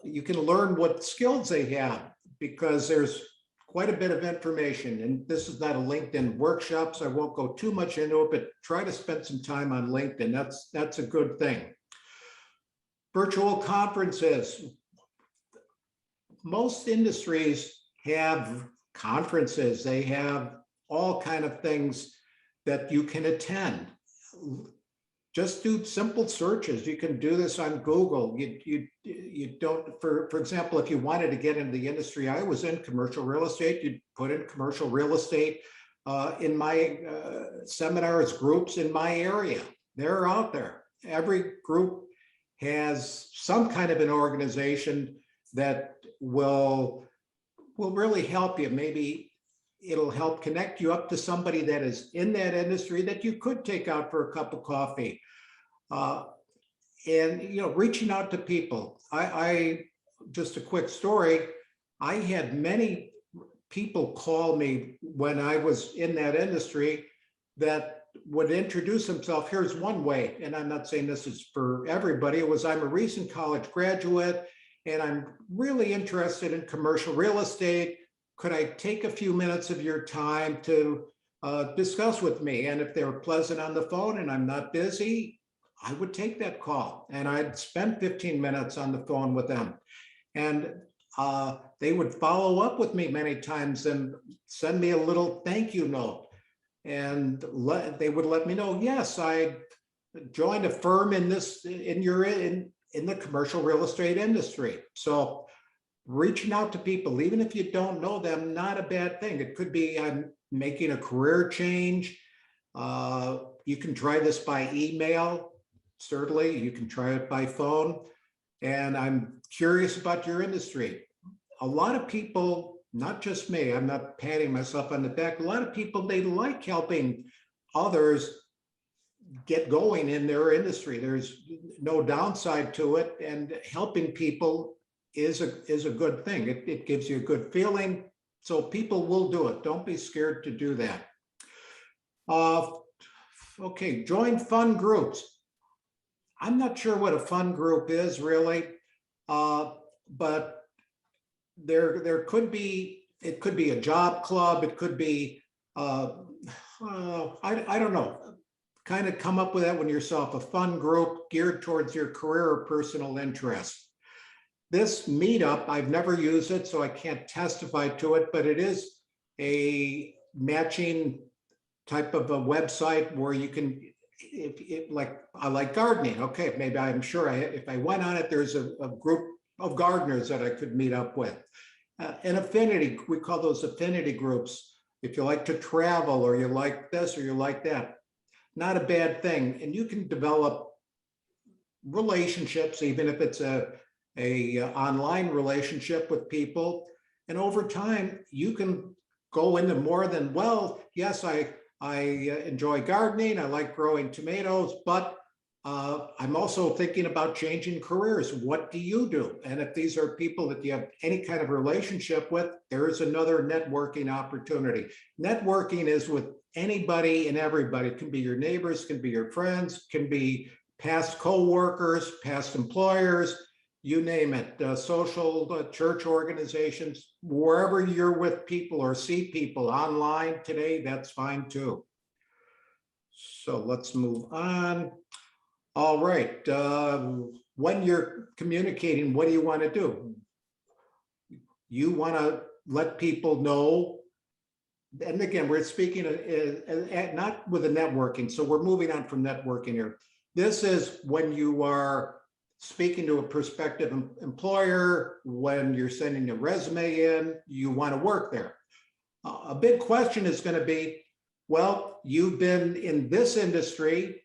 You can learn what skills they have, because there's quite a bit of information. And this is not a LinkedIn workshop, so I won't go too much into it, but try to spend some time on LinkedIn. That's a good thing. Virtual conferences. Most industries have conferences. They have all kind of things that you can attend. Just do simple searches. You can do this on Google. You don't, for example, if you wanted to get into the industry, I was in commercial real estate, you'd put in commercial real estate in my seminars, groups in my area. They're out there. Every group has some kind of an organization that will really help you. Maybe it'll help connect you up to somebody that is in that industry that you could take out for a cup of coffee. And, reaching out to people. I just a quick story. I had many people call me when I was in that industry that would introduce themselves. Here's one way, and I'm not saying this is for everybody. It was, I'm a recent college graduate and I'm really interested in commercial real estate. Could I take a few minutes of your time to discuss with me? And if they were pleasant on the phone and I'm not busy, I would take that call and I'd spend 15 minutes on the phone with them. And they would follow up with me many times and send me a little thank you note. And they would let me know, yes, I joined a firm in the commercial real estate industry. So reaching out to people, even if you don't know them, not a bad thing. It could be I'm making a career change. You can try this by email, certainly. You can try it by phone. And I'm curious about your industry. A lot of people, not just me, I'm not patting myself on the back. A lot of people, they like helping others get going in their industry. There's no downside to it. And helping people is a good thing. It gives you a good feeling. So people will do it. Don't be scared to do that. Okay, join fun groups. I'm not sure what a fun group is really, but there could be, it could be a job club. It could be, I don't know, kind of come up with that one yourself, a fun group geared towards your career or personal interest. This meetup, I've never used it, so I can't testify to it, but it is a matching type of a website where you can, like, I like gardening. Okay, maybe I'm sure if I went on it, there's a group of gardeners that I could meet up with. An affinity, we call those affinity groups. If you like to travel or you like this or you like that, not a bad thing. And you can develop relationships, even if it's a online relationship with people. And over time, you can go into more than, well, yes, I enjoy gardening, I like growing tomatoes, but I'm also thinking about changing careers. What do you do? And if these are people that you have any kind of relationship with, there is another networking opportunity. Networking is with anybody and everybody. It can be your neighbors, can be your friends, can be past co-workers, past employers, you name it, social, church organizations, wherever you're with people or see people online today, that's fine too. So let's move on. All right, when you're communicating, what do you want to do? You want to let people know, and again, we're speaking not with the networking, so we're moving on from networking here. This is when you are speaking to a prospective employer, when you're sending a resume in, you want to work there. A big question is going to be, well, you've been in this industry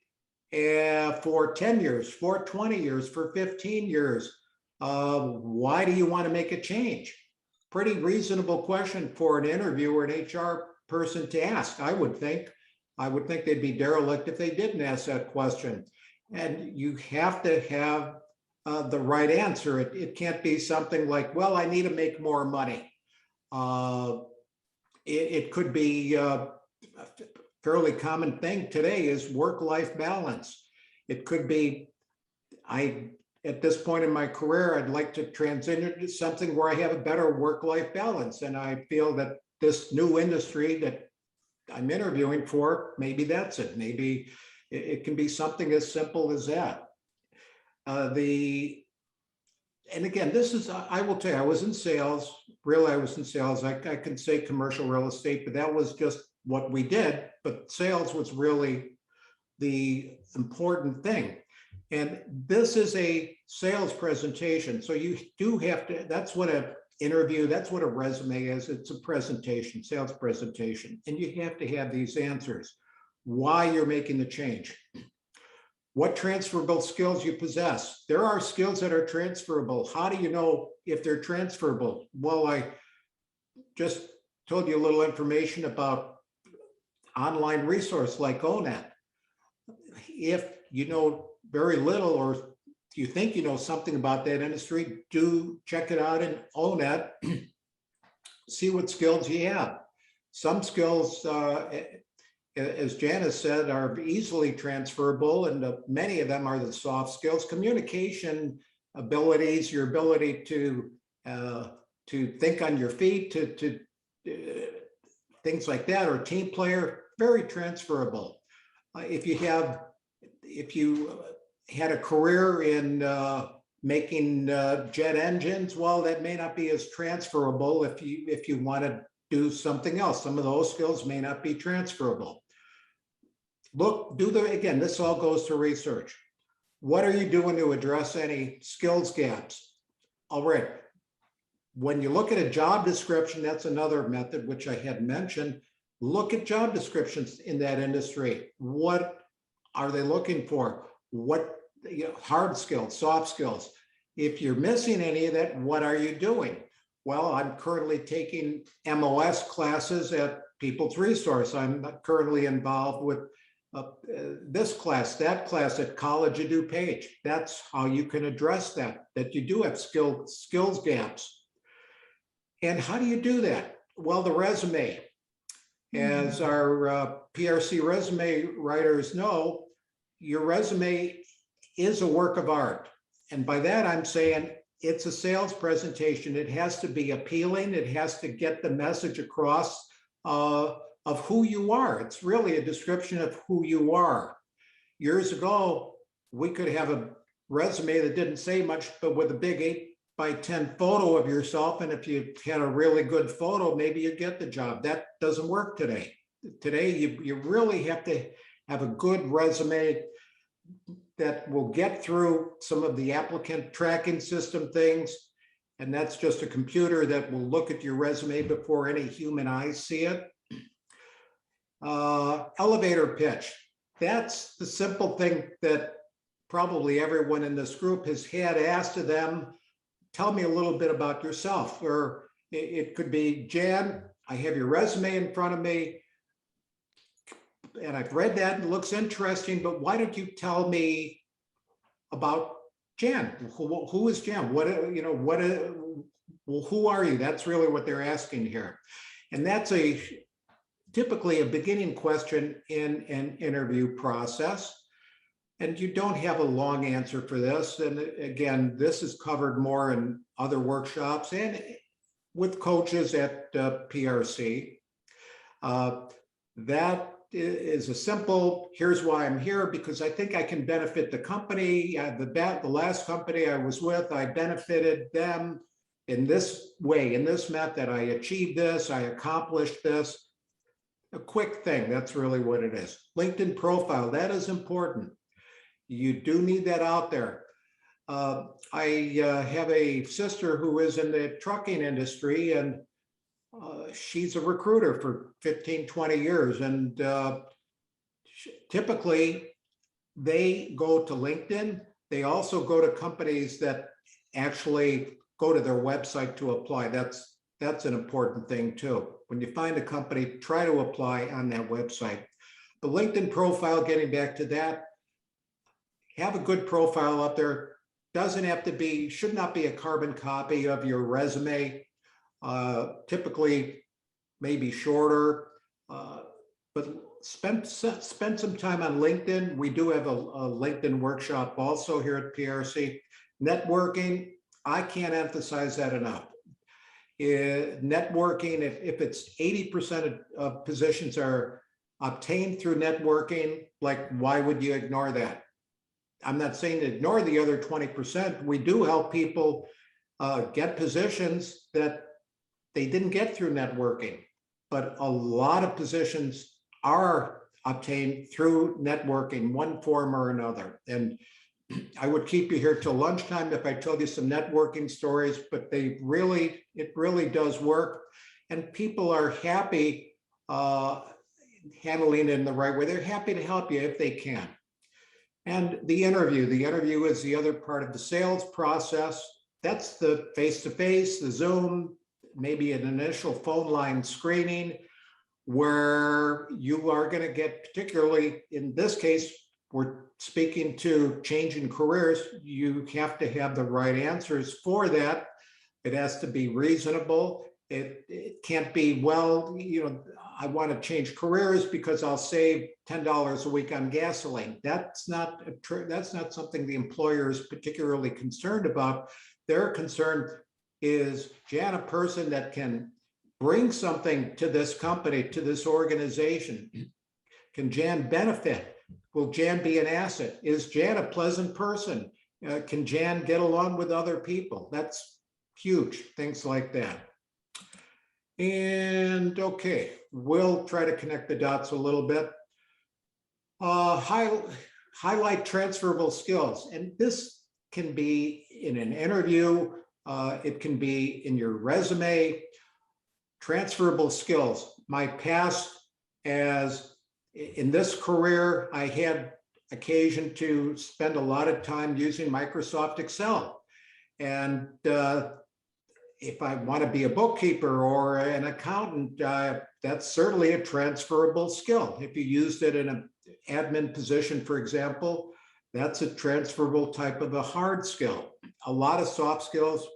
for 10 years, for 20 years, for 15 years. Why do you want to make a change? Pretty reasonable question for an interview or an HR person to ask, I would think. I would think they'd be derelict if they didn't ask that question. And you have to have the right answer. It can't be something like, well, I need to make more money. It could be a fairly common thing today is work-life balance. It could be, at this point in my career, I'd like to transition into something where I have a better work-life balance. And I feel that this new industry that I'm interviewing for, maybe that's it. Maybe it can be something as simple as that. And again, this is, I will tell you, I was in sales, really I was in sales. I can say commercial real estate, but that was just what we did. But sales was really the important thing. And this is a sales presentation. So you do have to, that's what an interview, that's what a resume is. It's a presentation, sales presentation. And you have to have these answers. Why you're making the change. What transferable skills you possess. There are skills that are transferable. How do you know if they're transferable? Well, I just told you a little information about online resource like ONET. If you know very little or you think you know something about that industry, do check it out in ONET. See what skills you have. Some skills, as Janice said, are easily transferable, and many of them are the soft skills. Communication abilities, your ability to think on your feet, to things like that, or team player, very transferable. If you had a career in making jet engines, well, that may not be as transferable if you want to do something else. Some of those skills may not be transferable. Look, again, this all goes to research. What are you doing to address any skills gaps? All right. When you look at a job description, that's another method which I had mentioned. Look at job descriptions in that industry. What are they looking for? What, hard skills, soft skills? If you're missing any of that, what are you doing? Well, I'm currently taking MOS classes at People's Resource. I'm currently involved with this class, that class at College of DuPage. That's how you can address that you do have skills gaps. And how do you do that? Well, the resume. As our PRC resume writers know, your resume is a work of art. And by that, I'm saying it's a sales presentation. It has to be appealing. It has to get the message across of who you are. It's really a description of who you are. Years ago, we could have a resume that didn't say much, but with a big 8x10 photo of yourself. And if you had a really good photo, maybe you get the job. That doesn't work today. Today, you really have to have a good resume that will get through some of the applicant tracking system things. And that's just a computer that will look at your resume before any human eyes see it. Elevator pitch. That's the simple thing that probably everyone in this group has had asked of them. Tell me a little bit about yourself. Or it could be, Jan, I have your resume in front of me and I've read that and it looks interesting, but why don't you tell me about Jan? Who is Jan? Who are you? That's really what they're asking here. And that's typically a beginning question in an interview process. And you don't have a long answer for this. And again, this is covered more in other workshops and with coaches at PRC. That is a simple, here's why I'm here, because I think I can benefit the company. The last company I was with, I benefited them in this way, in this method. I achieved this, I accomplished this. A quick thing, that's really what it is. LinkedIn profile, that is important. You do need that out there. I have a sister who is in the trucking industry, and she's a recruiter for 15, 20 years. And typically they go to LinkedIn. They also go to companies that actually go to their website to apply. That's an important thing too. When you find a company, try to apply on that website. The LinkedIn profile, getting back to that, have a good profile up there. Doesn't have to be, should not be a carbon copy of your resume. Typically maybe shorter, but spend some time on LinkedIn. We do have a LinkedIn workshop also here at PRC. Networking, I can't emphasize that enough. Networking, if it's 80% of positions are obtained through networking, like why would you ignore that? I'm not saying to ignore the other 20%. We do help people get positions that they didn't get through networking, but a lot of positions are obtained through networking, one form or another. And I would keep you here till lunchtime if I told you some networking stories, but it really does work. And people are happy handling it in the right way. They're happy to help you if they can. And the interview is the other part of the sales process. That's the face-to-face, the Zoom, maybe an initial phone line screening, where you are going to get, particularly in this case, we're speaking to changing careers. You have to have the right answers for that. It has to be reasonable. It can't be, well, I want to change careers because I'll save $10 a week on gasoline. That's not something the employer is particularly concerned about. Their concern is, Jan, a person that can bring something to this company, to this organization? Can Jan benefit? Will Jan be an asset? Is Jan a pleasant person? Can Jan get along with other people? That's huge, things like that. And okay, we'll try to connect the dots a little bit. Highlight transferable skills. And this can be in an interview. It can be in your resume. Transferable skills. My past, as in this career, I had occasion to spend a lot of time using Microsoft Excel. And if I want to be a bookkeeper or an accountant, that's certainly a transferable skill. If you used it in an admin position, for example, that's a transferable type of a hard skill. A lot of soft skills,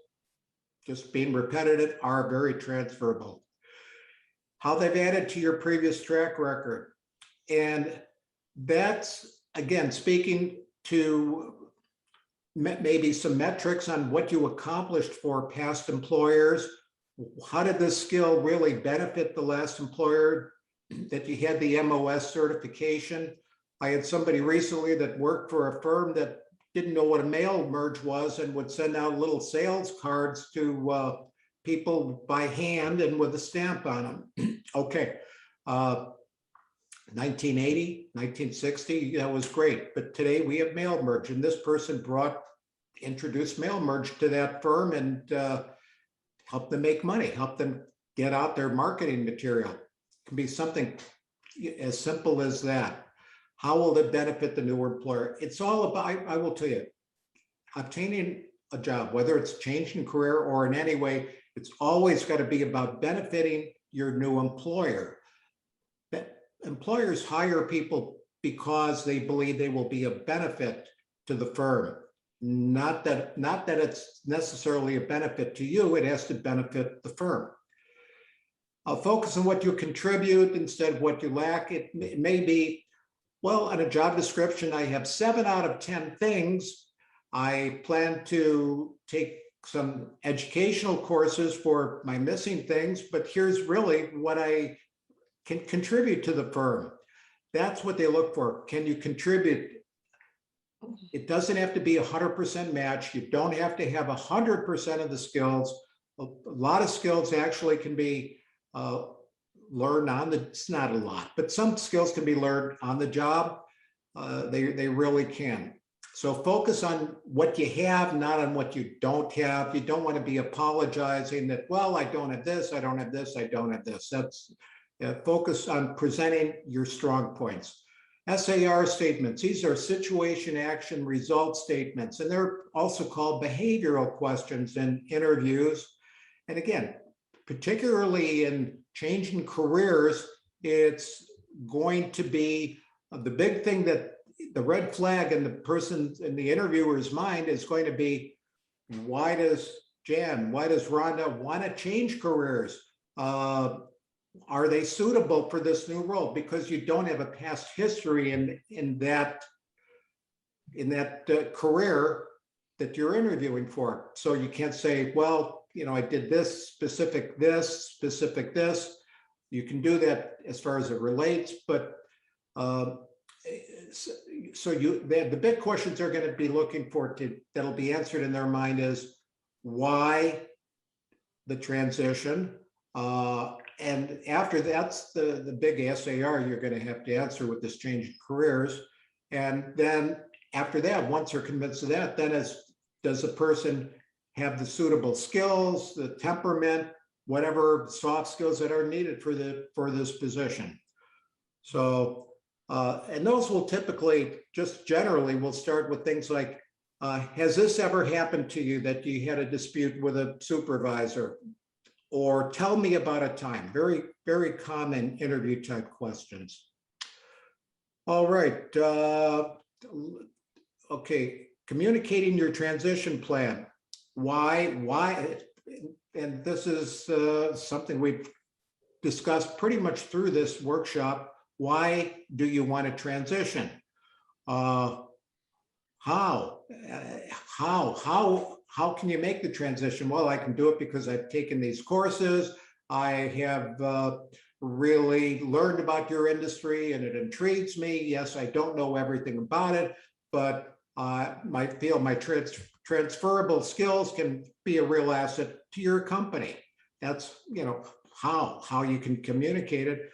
just being repetitive, are very transferable. How they've added to your previous track record. And that's, again, speaking to maybe some metrics on what you accomplished for past employers. How did this skill really benefit the last employer that you had the MOS certification? I had somebody recently that worked for a firm that didn't know what a mail merge was and would send out little sales cards to people by hand and with a stamp on them. Okay, 1980, 1960, that was great. But today we have mail merge, and this person introduced mail merge to that firm and helped them make money, helped them get out their marketing material. It can be something as simple as that. How will it benefit the new employer? It's all about, I will tell you, obtaining a job, whether it's changing career or in any way, it's always got to be about benefiting your new employer. Employers hire people because they believe they will be a benefit to the firm. Not that it's necessarily a benefit to you, it has to benefit the firm. I'll focus on what you contribute instead of what you lack. It may be, well, on a job description, I have 7 out of 10 things. I plan to take some educational courses for my missing things, but here's really what I can contribute to the firm. That's what they look for. Can you contribute? It doesn't have to be 100% match. You don't have to have 100% of the skills. A lot of skills actually can be learned on the, it's not a lot, but some skills can be learned on the job. They really can. So focus on what you have, not on what you don't have. You don't want to be apologizing that, well, I don't have this, I don't have this, I don't have this. That's focus on presenting your strong points. SAR statements, these are situation, action, result statements, and they're also called behavioral questions in interviews. And again, particularly in changing careers, it's going to be the big thing that the red flag in the person in the interviewer's mind is going to be, why does Rhonda want to change careers? Are they suitable for this new role? Because you don't have a past history in that career that you're interviewing for. So you can't say, well, I did this, specific this. You can do that as far as it relates, but the big questions they're going to be looking for that'll be answered in their mind is why the transition, and after that's the big SAR you're going to have to answer with this change in careers. And then after that, once you're convinced of that, then does the person have the suitable skills, the temperament, whatever soft skills that are needed for this position. So and those will typically, just generally, we'll start with things like, has this ever happened to you that you had a dispute with a supervisor? Or tell me about a time. Very, very common interview type questions. All right. Okay. Communicating your transition plan. Why? And this is something we've discussed pretty much through this workshop. Why do you want to transition? How can you make the transition? Well, I can do it because I've taken these courses. I have really learned about your industry and it intrigues me. Yes, I don't know everything about it, but I feel my transferable skills can be a real asset to your company. That's, how you can communicate it.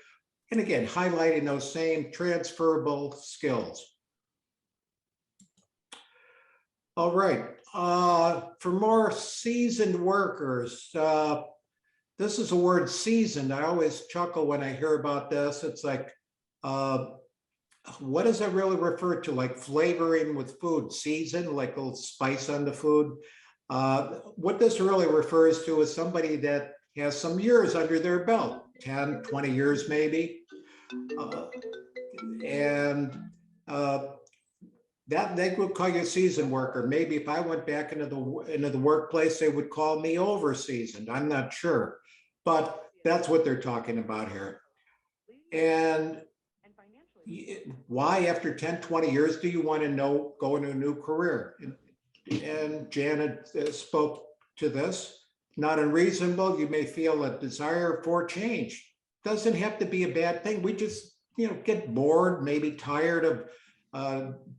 And again, highlighting those same transferable skills. All right. For more seasoned workers, this is a word, seasoned. I always chuckle when I hear about this. It's like, what does that really refer to? Like flavoring with food, seasoned, like a little spice on the food. What this really refers to is somebody that has some years under their belt, 10, 20 years maybe. That they would call you a seasoned worker. Maybe if I went back into the workplace, they would call me over seasoned. I'm not sure, but that's what they're talking about here. And why after 10, 20 years do you want to go into a new career? And Janet spoke to this. Not unreasonable. You may feel a desire for change. Doesn't have to be a bad thing. We just, get bored, maybe tired of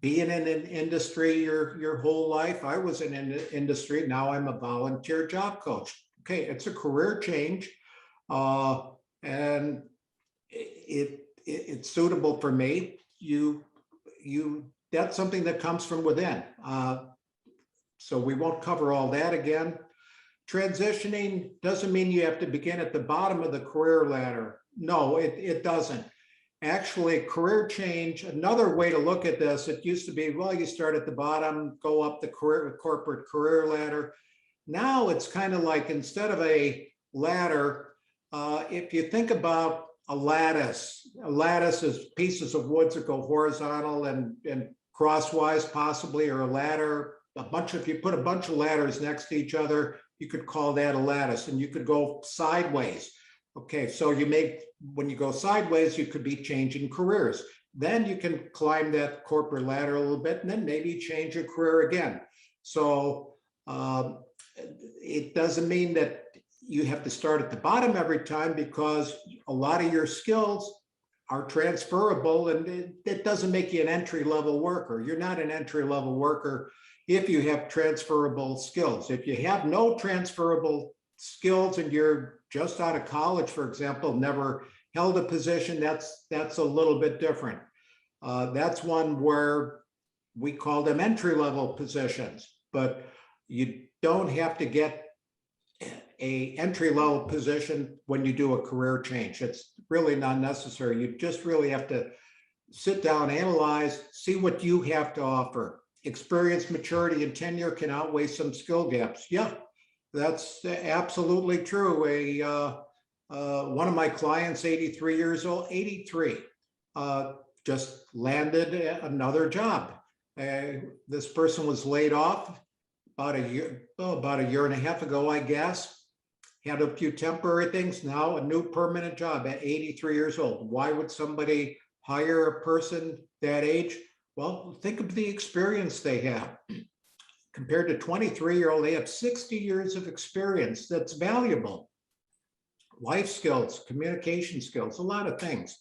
being in an industry your whole life. I was in an industry. Now I'm a volunteer job coach. Okay, it's a career change, and it's suitable for me. That's something that comes from within. So we won't cover all that again. Transitioning doesn't mean you have to begin at the bottom of the career ladder. No, it doesn't. Actually, career change, another way to look at this, it used to be, well, you start at the bottom, go up the corporate career ladder. Now it's kind of like, instead of a ladder, if you think about a lattice is pieces of wood that go horizontal and crosswise possibly, or a ladder, if you put a bunch of ladders next to each other, you could call that a lattice, and you could go sideways. Okay, so when you go sideways, you could be changing careers. Then you can climb that corporate ladder a little bit, and then maybe change your career again. So it doesn't mean that you have to start at the bottom every time, because a lot of your skills are transferable, and it doesn't make you an entry-level worker. You're not an entry-level worker if you have transferable skills. If you have no transferable skills and you're just out of college, for example, never held a position, that's a little bit different. That's one where we call them entry-level positions, but you don't have to get a entry-level position when you do a career change. It's really not necessary. You just really have to sit down, analyze, see what you have to offer. Experience, maturity, and tenure can outweigh some skill gaps. Yeah, that's absolutely true. One of my clients, 83 years old, 83, just landed another job. This person was laid off about a year and a half ago, I guess. Had a few temporary things, now a new permanent job at 83 years old. Why would somebody hire a person that age? Well, think of the experience they have. Compared to 23-year-old, they have 60 years of experience. That's valuable. Life skills, communication skills, a lot of things.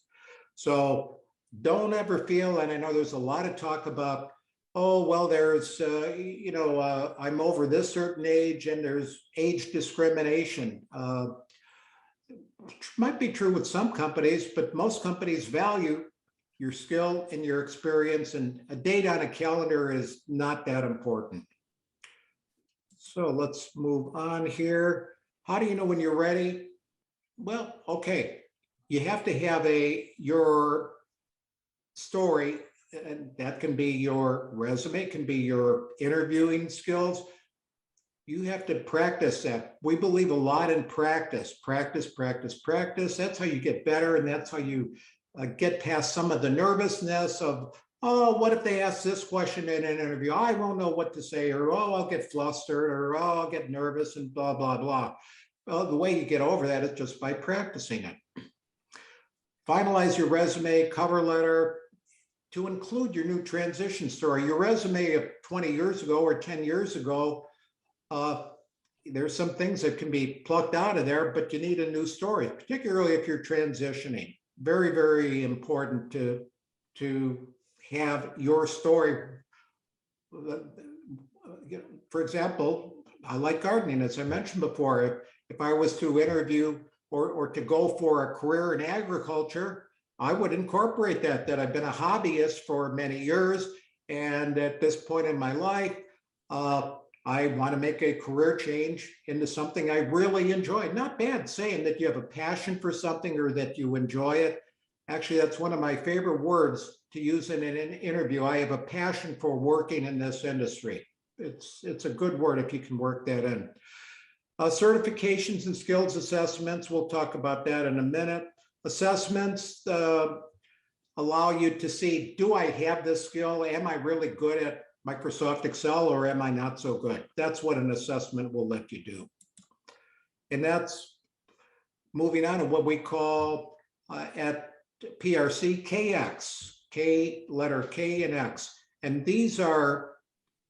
So don't ever feel, and I know there's a lot of talk about, oh, well, there's, I'm over this certain age and there's age discrimination. Might be true with some companies, but most companies value your skill and your experience, and a date on a calendar is not that important. So let's move on here. How do you know when you're ready? Well, okay, you have to have your story, and that can be your resume, can be your interviewing skills. You have to practice that. We believe a lot in practice, practice, practice, practice. That's how you get better, and that's how you get past some of the nervousness of, oh, what if they ask this question in an interview? I won't know what to say, or, oh, I'll get flustered, or, oh, I'll get nervous, and blah, blah, blah. Well, the way you get over that is just by practicing it. Finalize your resume, cover letter, to include your new transition story. Your resume of 20 years ago or 10 years ago, there's some things that can be plucked out of there, but you need a new story, particularly if you're transitioning. Very, very important to have your story. For example, I like gardening, as I mentioned before. If I was to interview or to go for a career in agriculture, I would incorporate that I've been a hobbyist for many years. And at this point in my life, I want to make a career change into something I really enjoy. Not bad saying that you have a passion for something or that you enjoy it. Actually, that's one of my favorite words to use in an interview. I have a passion for working in this industry. It's a good word if you can work that in. Certifications and skills assessments, we'll talk about that in a minute. Assessments allow you to see, do I have this skill? Am I really good at Microsoft Excel, or am I not so good? That's what an assessment will let you do. And that's moving on to what we call at PRC KX, K, letter K and X. And these are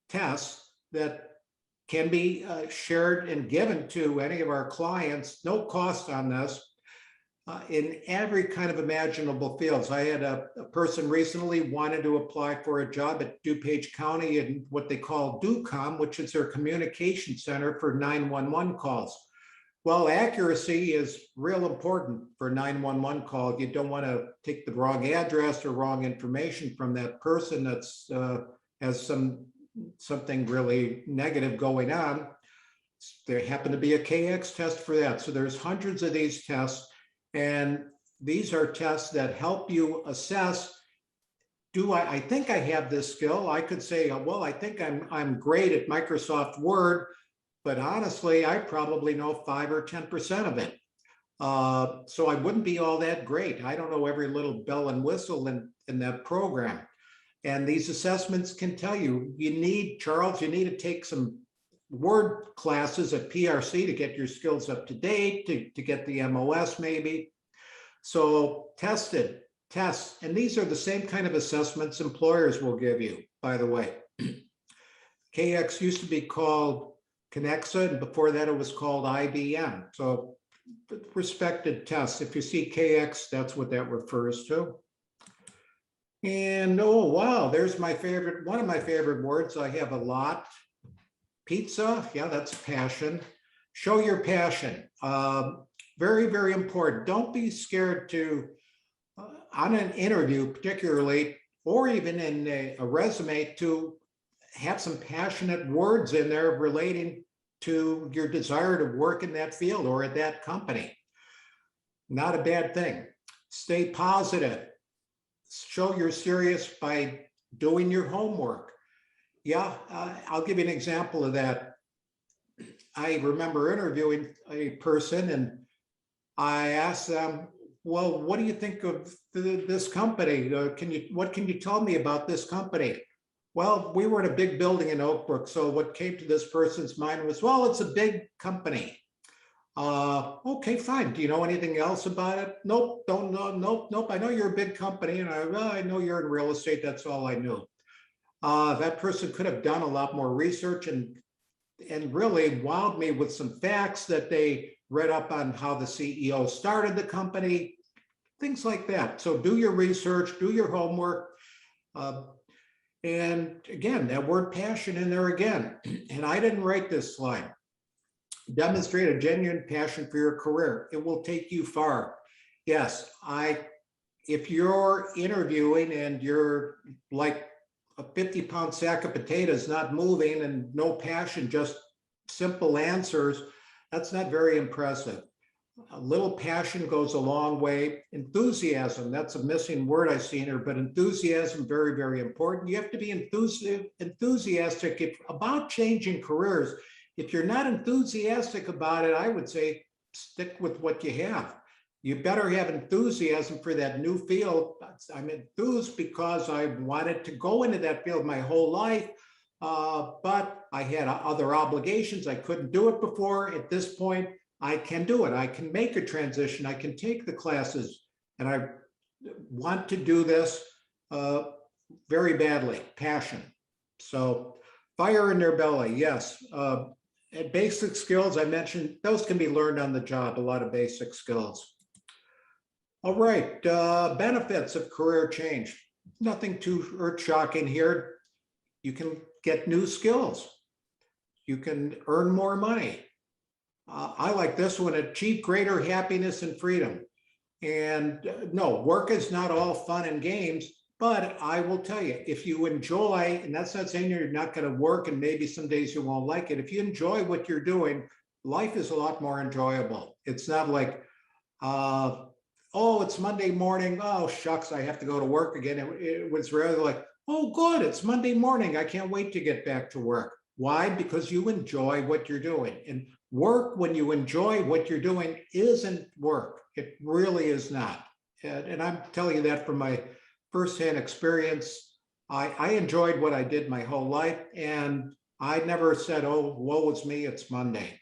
tests that can be shared and given to any of our clients, no cost on this, in every kind of imaginable fields. I had a person recently wanted to apply for a job at DuPage County in what they call DUCOM, which is their communication center for 911 calls. Well, accuracy is real important for 911 call. You don't want to take the wrong address or wrong information from that person that's has something really negative going on. There happened to be a KX test for that. So there's hundreds of these tests, and these are tests that help you assess, do I think I have this skill? I could say, well, I think I'm great at Microsoft Word, but honestly, I probably know 5 or 10% of it. So I wouldn't be all that great. I don't know every little bell and whistle in that program. And these assessments can tell you, Charles, you need to take some Word classes at PRC to get your skills up to date, to get the MOS maybe. So tests, and these are the same kind of assessments employers will give you, by the way. KX used to be called Conexa, and before that it was called IBM. So respected tests. If you see KX, that's what that refers to. And oh, wow, there's my favorite, one of my favorite words. I have a lot. Pizza, yeah, that's passion. Show your passion. Very, very important. Don't be scared to, on an interview particularly, or even in a resume, to have some passionate words in there relating to your desire to work in that field or at that company. Not a bad thing. Stay positive. Show you're serious by doing your homework. Yeah, I'll give you an example of that. I remember interviewing a person and I asked them, well, what do you think of this company? What can you tell me about this company? Well, we were in a big building in Oak Brook. So what came to this person's mind was, well, it's a big company. Okay, fine. Do you know anything else about it? Nope, don't know. Nope. I know you're a big company and I know you're in real estate. That's all I knew. That person could have done a lot more research and really wowed me with some facts that they read up on how the CEO started the company, things like that. So do your research, do your homework. And again, that word passion in there again. And I didn't write this slide. Demonstrate a genuine passion for your career. It will take you far. Yes, if you're interviewing and you're like a 50-pound sack of potatoes, not moving and no passion, just simple answers, that's not very impressive. A little passion goes a long way. Enthusiasm, that's a missing word I see in here, but enthusiasm, very, very important. You have to be enthusiastic about changing careers. If you're not enthusiastic about it, I would say stick with what you have. You better have enthusiasm for that new field. I'm enthused because I wanted to go into that field my whole life, but I had other obligations. I couldn't do it before. At this point, I can do it. I can make a transition. I can take the classes, and I want to do this very badly. Passion. So fire in their belly, yes. And basic skills, I mentioned, those can be learned on the job, a lot of basic skills. All right, benefits of career change. Nothing too earth-shocking here. You can get new skills. You can earn more money. I like this one, achieve greater happiness and freedom. And no, work is not all fun and games, but I will tell you, if you enjoy, and that's not saying you're not going to work and maybe some days you won't like it. If you enjoy what you're doing, life is a lot more enjoyable. It's not like, oh, it's Monday morning. Oh, shucks, I have to go to work again. It was rather like, oh, good, it's Monday morning. I can't wait to get back to work. Why? Because you enjoy what you're doing. And work, when you enjoy what you're doing, isn't work. It really is not. And I'm telling you that from my firsthand experience. I enjoyed what I did my whole life, and I never said, oh, woe is me, it's Monday.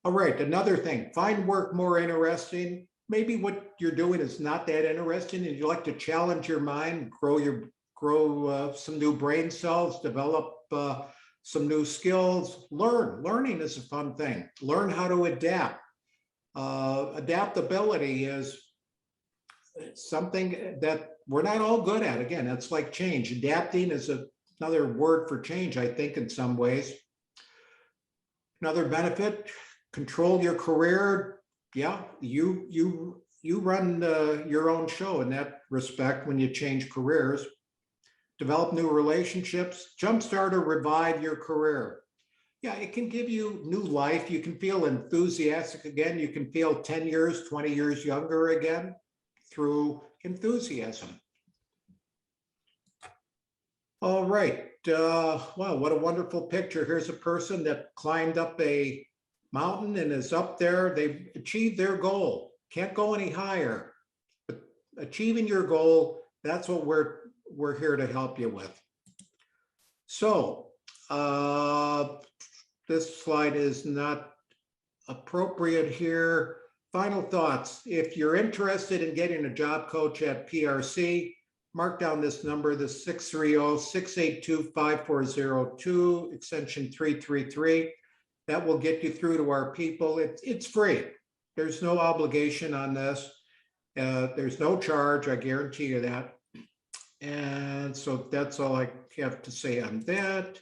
All right, another thing, find work more interesting. Maybe what you're doing is not that interesting and you like to challenge your mind, grow some new brain cells, develop some new skills. Learning is a fun thing. Learn how to adapt. Adaptability is something that we're not all good at. Again, that's like change. Adapting is another word for change, I think, in some ways. Another benefit, control your career. Yeah, you run your own show in that respect when you change careers. Develop new relationships, jumpstart or revive your career. Yeah, it can give you new life. You can feel enthusiastic again. You can feel 10 years, 20 years younger again through enthusiasm. All right. Wow, what a wonderful picture. Here's a person that climbed up a mountain and is up there. They've achieved their goal. Can't go any higher. But achieving your goal, that's what we're here to help you with. So this slide is not appropriate here. Final thoughts. If you're interested in getting a job coach at PRC, mark down this number, the 630-682-5402, extension 333. That will get you through to our people. It's free. There's no obligation on this. There's no charge, I guarantee you that. And so that's all I have to say on that.